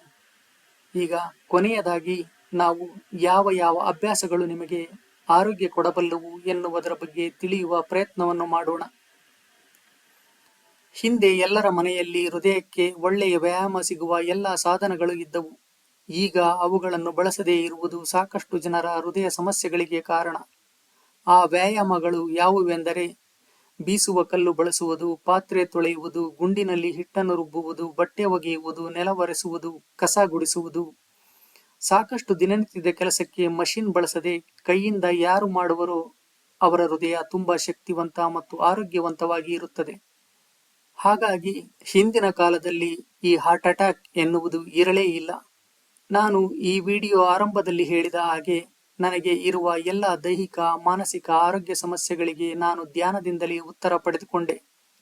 ಈಗ ಕೊನೆಯದಾಗಿ ನಾವು ಯಾವ ಅಭ್ಯಾಸಗಳು ನಿಮಗೆ ಆರೋಗ್ಯ ಕೊಡಬಲ್ಲವು ಎನ್ನುವುದರ ಬಗ್ಗೆ ತಿಳಿಯುವ ಪ್ರಯತ್ನವನ್ನು ಮಾಡೋಣ. ಹಿಂದೆ ಎಲ್ಲರ ಮನೆಯಲ್ಲಿ ಹೃದಯಕ್ಕೆ ಒಳ್ಳೆಯ ವ್ಯಾಯಾಮ ಸಿಗುವ ಎಲ್ಲ ಸಾಧನಗಳು ಇದ್ದವು. ಈಗ ಅವುಗಳನ್ನು ಬಳಸದೇ ಇರುವುದು ಸಾಕಷ್ಟು ಜನರ ಹೃದಯ ಸಮಸ್ಯೆಗಳಿಗೆ ಕಾರಣ. ಆ ವ್ಯಾಯಾಮಗಳು ಯಾವುವೆಂದರೆ ಬೀಸುವ ಕಲ್ಲು ಬಳಸುವುದು, ಪಾತ್ರೆ ತೊಳೆಯುವುದು, ಗುಂಡಿನಲ್ಲಿ ಹಿಟ್ಟನ್ನು ರುಬ್ಬುವುದು, ಬಟ್ಟೆ ಒಗೆಯುವುದು, ನೆಲ ಒರೆಸುವುದು, ಕಸ ಗುಡಿಸುವುದು. ಸಾಕಷ್ಟು ದಿನನಿತ್ಯದ ಕೆಲಸಕ್ಕೆ ಮಷಿನ್ ಬಳಸದೆ ಕೈಯಿಂದ ಯಾರು ಮಾಡುವರೋ ಅವರ ಹೃದಯ ತುಂಬಾ ಶಕ್ತಿವಂತ ಮತ್ತು ಆರೋಗ್ಯವಂತವಾಗಿ ಇರುತ್ತದೆ. ಹಾಗಾಗಿ ಹಿಂದಿನ ಕಾಲದಲ್ಲಿ ಈ ಹಾರ್ಟ್ ಅಟ್ಯಾಕ್ ಎನ್ನುವುದು ಇರಲೇ ಇಲ್ಲ. ನಾನು ಈ ವಿಡಿಯೋ ಆರಂಭದಲ್ಲಿ ಹೇಳಿದ ಹಾಗೆ ನನಗೆ ಇರುವ ಎಲ್ಲ ದೈಹಿಕ ಮಾನಸಿಕ ಆರೋಗ್ಯ ಸಮಸ್ಯೆಗಳಿಗೆ ನಾನು ಧ್ಯಾನದಿಂದಲೇ ಉತ್ತರ ಪಡೆದುಕೊಂಡೆ.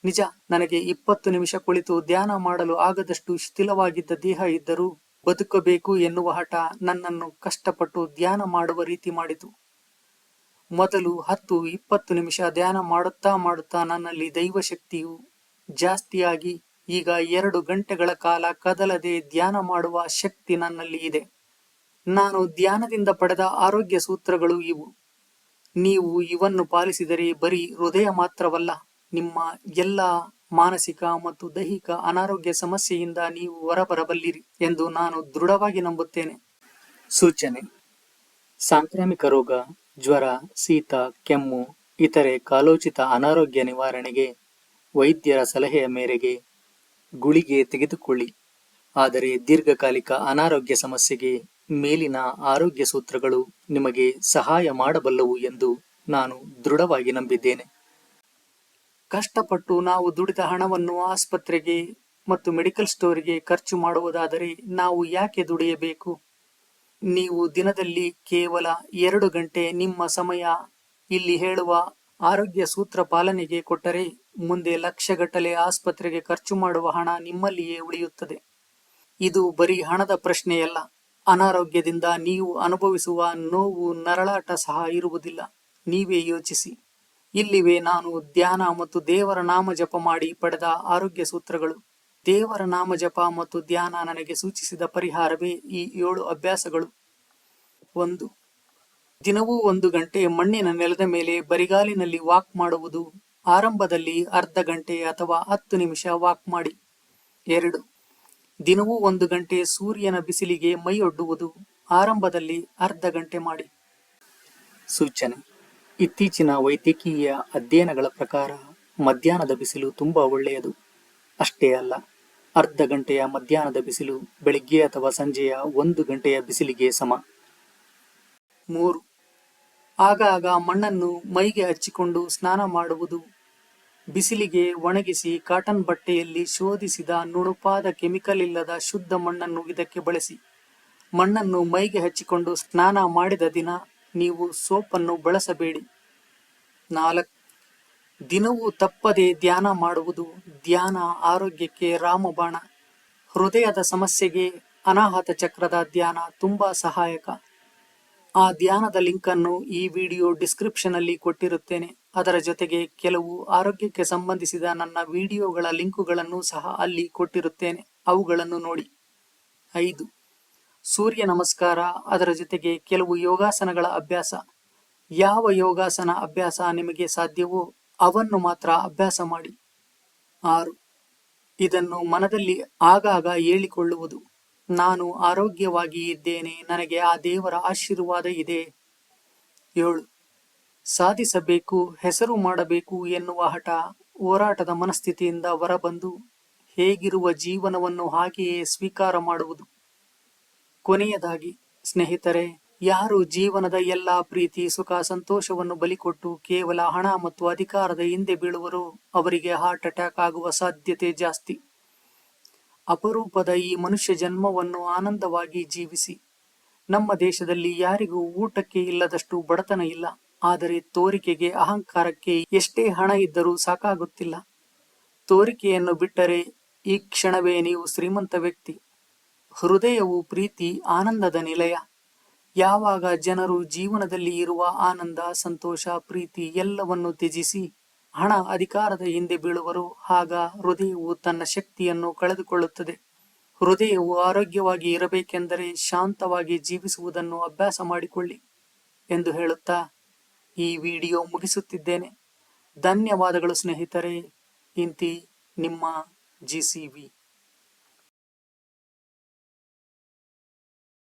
ನಿಜ, ನನಗೆ 20 ನಿಮಿಷ ಕುಳಿತು ಧ್ಯಾನ ಮಾಡಲು ಆಗದಷ್ಟು ಶಿಥಿಲವಾಗಿದ್ದ ದೇಹ ಇದ್ದರೂ ಬದುಕಬೇಕು ಎನ್ನುವ ಹಠ ನನ್ನನ್ನು ಕಷ್ಟಪಟ್ಟು ಧ್ಯಾನ ಮಾಡುವ ರೀತಿ ಮಾಡಿತು. ಮೊದಲು 10-20 ನಿಮಿಷ ಧ್ಯಾನ ಮಾಡುತ್ತಾ ನನ್ನಲ್ಲಿ ದೈವಶಕ್ತಿಯು ಜಾಸ್ತಿಯಾಗಿ ಈಗ 2 ಗಂಟೆಗಳ ಕಾಲ ಕದಲದೆ ಧ್ಯಾನ ಮಾಡುವ ಶಕ್ತಿ ನನ್ನಲ್ಲಿ ಇದೆ. ನಾನು ಧ್ಯಾನದಿಂದ ಪಡೆದ ಆರೋಗ್ಯ ಸೂತ್ರಗಳು ಇವು. ನೀವು ಇವನ್ನು ಪಾಲಿಸಿದರೆ ಬರೀ ಹೃದಯ ಮಾತ್ರವಲ್ಲ, ನಿಮ್ಮ ಎಲ್ಲ ಮಾನಸಿಕ ಮತ್ತು ದೈಹಿಕ ಅನಾರೋಗ್ಯ ಸಮಸ್ಯೆಯಿಂದ ನೀವು ಹೊರಬರಬಲ್ಲಿರಿ ಎಂದು ನಾನು ದೃಢವಾಗಿ ನಂಬುತ್ತೇನೆ. ಸೂಚನೆ: ಸಾಂಕ್ರಾಮಿಕ ರೋಗ, ಜ್ವರ, ಶೀತ, ಕೆಮ್ಮು, ಇತರೆ ಕಾಲೋಚಿತ ಅನಾರೋಗ್ಯ ನಿವಾರಣೆಗೆ ವೈದ್ಯರ ಸಲಹೆಯ ಮೇರೆಗೆ ಗುಳಿಗೆ ತೆಗೆದುಕೊಳ್ಳಿ. ಆದರೆ ದೀರ್ಘಕಾಲಿಕ ಅನಾರೋಗ್ಯ ಸಮಸ್ಯೆಗೆ ಮೇಲಿನ ಆರೋಗ್ಯ ಸೂತ್ರಗಳು ನಿಮಗೆ ಸಹಾಯ ಮಾಡಬಲ್ಲವು ಎಂದು ನಾನು ದೃಢವಾಗಿ ನಂಬಿದ್ದೇನೆ. ಕಷ್ಟಪಟ್ಟು ನಾವು ದುಡಿದ ಹಣವನ್ನು ಆಸ್ಪತ್ರೆಗೆ ಮತ್ತು ಮೆಡಿಕಲ್ ಸ್ಟೋರಿಗೆ ಖರ್ಚು ಮಾಡುವುದಾದರೆ ನಾವು ಯಾಕೆ ದುಡಿಯಬೇಕು? ನೀವು ದಿನದಲ್ಲಿ ಕೇವಲ 2 ಗಂಟೆ ನಿಮ್ಮ ಸಮಯ ಇಲ್ಲಿ ಹೇಳುವ ಆರೋಗ್ಯ ಸೂತ್ರ ಪಾಲನೆಗೆ ಕೊಟ್ಟರೆ ಮುಂದೆ ಲಕ್ಷಗಟ್ಟಲೆ ಆಸ್ಪತ್ರೆಗೆ ಖರ್ಚು ಮಾಡುವ ಹಣ ನಿಮ್ಮಲ್ಲಿಯೇ ಉಳಿಯುತ್ತದೆ. ಇದು ಬರೀ ಹಣದ ಪ್ರಶ್ನೆಯಲ್ಲ. ಅನಾರೋಗ್ಯದಿಂದ ನೀವು ಅನುಭವಿಸುವ ನೋವು, ನರಳಾಟ ಸಹ ಇರುವುದಿಲ್ಲ. ನೀವೇ ಯೋಚಿಸಿ. ಇಲ್ಲಿವೆ ನಾನು ಧ್ಯಾನ ಮತ್ತು ದೇವರ ನಾಮ ಜಪ ಮಾಡಿ ಪಡೆದ ಆರೋಗ್ಯ ಸೂತ್ರಗಳು. ದೇವರ ನಾಮ ಜಪ ಮತ್ತು ಧ್ಯಾನ ನನಗೆ ಸೂಚಿಸಿದ ಪರಿಹಾರವೇ ಈ 7 ಅಭ್ಯಾಸಗಳು. 1. ದಿನವೂ 1 ಗಂಟೆ ಮಣ್ಣಿನ ನೆಲದ ಮೇಲೆ ಬರಿಗಾಲಿನಲ್ಲಿ ವಾಕ್ ಮಾಡುವುದು. ಆರಂಭದಲ್ಲಿ ಅರ್ಧ ಗಂಟೆ ಅಥವಾ 10 ನಿಮಿಷ ವಾಕ್ ಮಾಡಿ. 2. ದಿನವೂ 1 ಗಂಟೆ ಸೂರ್ಯನ ಬಿಸಿಲಿಗೆ ಮೈಯೊಡ್ಡುವುದು. ಆರಂಭದಲ್ಲಿ ಅರ್ಧ ಗಂಟೆ ಮಾಡಿ. ಸೂಚನೆ: ಇತ್ತೀಚಿನ ವೈದ್ಯಕೀಯ ಅಧ್ಯಯನಗಳ ಪ್ರಕಾರ ಮಧ್ಯಾಹ್ನದ ಬಿಸಿಲು ತುಂಬಾ ಒಳ್ಳೆಯದು. ಅಷ್ಟೇ ಅಲ್ಲ, ಅರ್ಧ ಗಂಟೆಯ ಮಧ್ಯಾಹ್ನದ ಬಿಸಿಲು ಬೆಳಿಗ್ಗೆ ಅಥವಾ ಸಂಜೆಯ 1 ಗಂಟೆಯ ಬಿಸಿಲಿಗೆ ಸಮ. 3. ಆಗಾಗ ಮಣ್ಣನ್ನು ಮೈಗೆ ಹಚ್ಚಿಕೊಂಡು ಸ್ನಾನ ಮಾಡುವುದು. ಬಿಸಿಲಿಗೆ ಒಣಗಿಸಿ ಕಾಟನ್ ಬಟ್ಟೆಯಲ್ಲಿ ಶೋಧಿಸಿದ ನುಣುಪಾದ ಕೆಮಿಕಲ್ ಇಲ್ಲದ ಶುದ್ಧ ಮಣ್ಣನ್ನು ಇದಕ್ಕೆ ಬಳಸಿ. ಮಣ್ಣನ್ನು ಮೈಗೆ ಹಚ್ಚಿಕೊಂಡು ಸ್ನಾನ ಮಾಡಿದ ದಿನ ನೀವು ಸೋಪನ್ನು ಬಳಸಬೇಡಿ. 4. ದಿನವೂ ತಪ್ಪದೆ ಧ್ಯಾನ ಮಾಡುವುದು. ಧ್ಯಾನ ಆರೋಗ್ಯಕ್ಕೆ ರಾಮಬಾಣ. ಹೃದಯದ ಸಮಸ್ಯೆಗೆ ಅನಾಹತ ಚಕ್ರದ ಧ್ಯಾನ ತುಂಬಾ ಸಹಾಯಕ. ಆ ಧ್ಯಾನದ ಲಿಂಕ್ ಅನ್ನು ಈ ವಿಡಿಯೋ ಡಿಸ್ಕ್ರಿಪ್ಷನ್ ಅಲ್ಲಿ ಕೊಟ್ಟಿರುತ್ತೇನೆ. ಅದರ ಜೊತೆಗೆ ಕೆಲವು ಆರೋಗ್ಯಕ್ಕೆ ಸಂಬಂಧಿಸಿದ ನನ್ನ ವಿಡಿಯೋಗಳ ಲಿಂಕುಗಳನ್ನು ಸಹ ಅಲ್ಲಿ ಕೊಟ್ಟಿರುತ್ತೇನೆ. ಅವುಗಳನ್ನು ನೋಡಿ. 5. ಸೂರ್ಯ ನಮಸ್ಕಾರ, ಅದರ ಜೊತೆಗೆ ಕೆಲವು ಯೋಗಾಸನಗಳ ಅಭ್ಯಾಸ. ಯಾವ ಯೋಗಾಸನ ಅಭ್ಯಾಸ ನಿಮಗೆ ಸಾಧ್ಯವೋ ಅವನ್ನು ಮಾತ್ರ ಅಭ್ಯಾಸ ಮಾಡಿ. 6. ಇದನ್ನು ಮನದಲ್ಲಿ ಆಗಾಗ ಹೇಳಿಕೊಳ್ಳುವುದು. ನಾನು ಆರೋಗ್ಯವಾಗಿ ಇದ್ದೇನೆ, ನನಗೆ ಆ ದೇವರ ಆಶೀರ್ವಾದ ಇದೆ. 7. ಸಾಧಿಸಬೇಕು, ಹೆಸರು ಮಾಡಬೇಕು ಎನ್ನುವ ಹಠ, ಹೋರಾಟದ ಮನಸ್ಥಿತಿಯಿಂದ ಹೊರಬಂದು ಹೇಗಿರುವ ಜೀವನವನ್ನು ಹಾಗೆಯೇ ಸ್ವೀಕಾರ ಮಾಡುವುದು. ಕೊನೆಯದಾಗಿ ಸ್ನೇಹಿತರೆ, ಯಾರು ಜೀವನದ ಎಲ್ಲಾ ಪ್ರೀತಿ, ಸುಖ, ಸಂತೋಷವನ್ನು ಬಲಿಕೊಟ್ಟು ಕೇವಲ ಹಣ ಮತ್ತು ಅಧಿಕಾರದ ಹಿಂದೆ ಬೀಳುವರೋ ಅವರಿಗೆ ಹಾರ್ಟ್ ಅಟ್ಯಾಕ್ ಆಗುವ ಸಾಧ್ಯತೆ ಜಾಸ್ತಿ. ಅಪರೂಪದ ಈ ಮನುಷ್ಯ ಜನ್ಮವನ್ನು ಆನಂದವಾಗಿ ಜೀವಿಸಿ. ನಮ್ಮ ದೇಶದಲ್ಲಿ ಯಾರಿಗೂ ಊಟಕ್ಕೆ ಇಲ್ಲದಷ್ಟು ಬಡತನ ಇಲ್ಲ. ಆದರೆ ತೋರಿಕೆಗೆ, ಅಹಂಕಾರಕ್ಕೆ ಎಷ್ಟೇ ಹಣ ಇದ್ದರೂ ಸಾಕಾಗುತ್ತಿಲ್ಲ. ತೋರಿಕೆಯನ್ನು ಬಿಟ್ಟರೆ ಈ ಕ್ಷಣವೇ ನೀವು ಶ್ರೀಮಂತ ವ್ಯಕ್ತಿ. ಹೃದಯವು ಪ್ರೀತಿ, ಆನಂದದ ನಿಲಯ. ಯಾವಾಗ ಜನರು ಜೀವನದಲ್ಲಿ ಇರುವ ಆನಂದ, ಸಂತೋಷ, ಪ್ರೀತಿ ಎಲ್ಲವನ್ನು ತ್ಯಜಿಸಿ ಹಣ, ಅಧಿಕಾರದ ಹಿಂದೆ ಬೀಳುವರೋ ಆಗ ಹೃದಯವು ತನ್ನ ಶಕ್ತಿಯನ್ನು ಕಳೆದುಕೊಳ್ಳುತ್ತದೆ. ಹೃದಯವು ಆರೋಗ್ಯವಾಗಿ ಇರಬೇಕೆಂದರೆ ಶಾಂತವಾಗಿ ಜೀವಿಸುವುದನ್ನು ಅಭ್ಯಾಸ ಮಾಡಿಕೊಳ್ಳಿ ಎಂದು ಹೇಳುತ್ತಾ ಈ ವಿಡಿಯೋ ಮುಗಿಸುತ್ತಿದ್ದೇನೆ. ಧನ್ಯವಾದಗಳು ಸ್ನೇಹಿತರೆ. ಇಂತಿ ನಿಮ್ಮ GCV.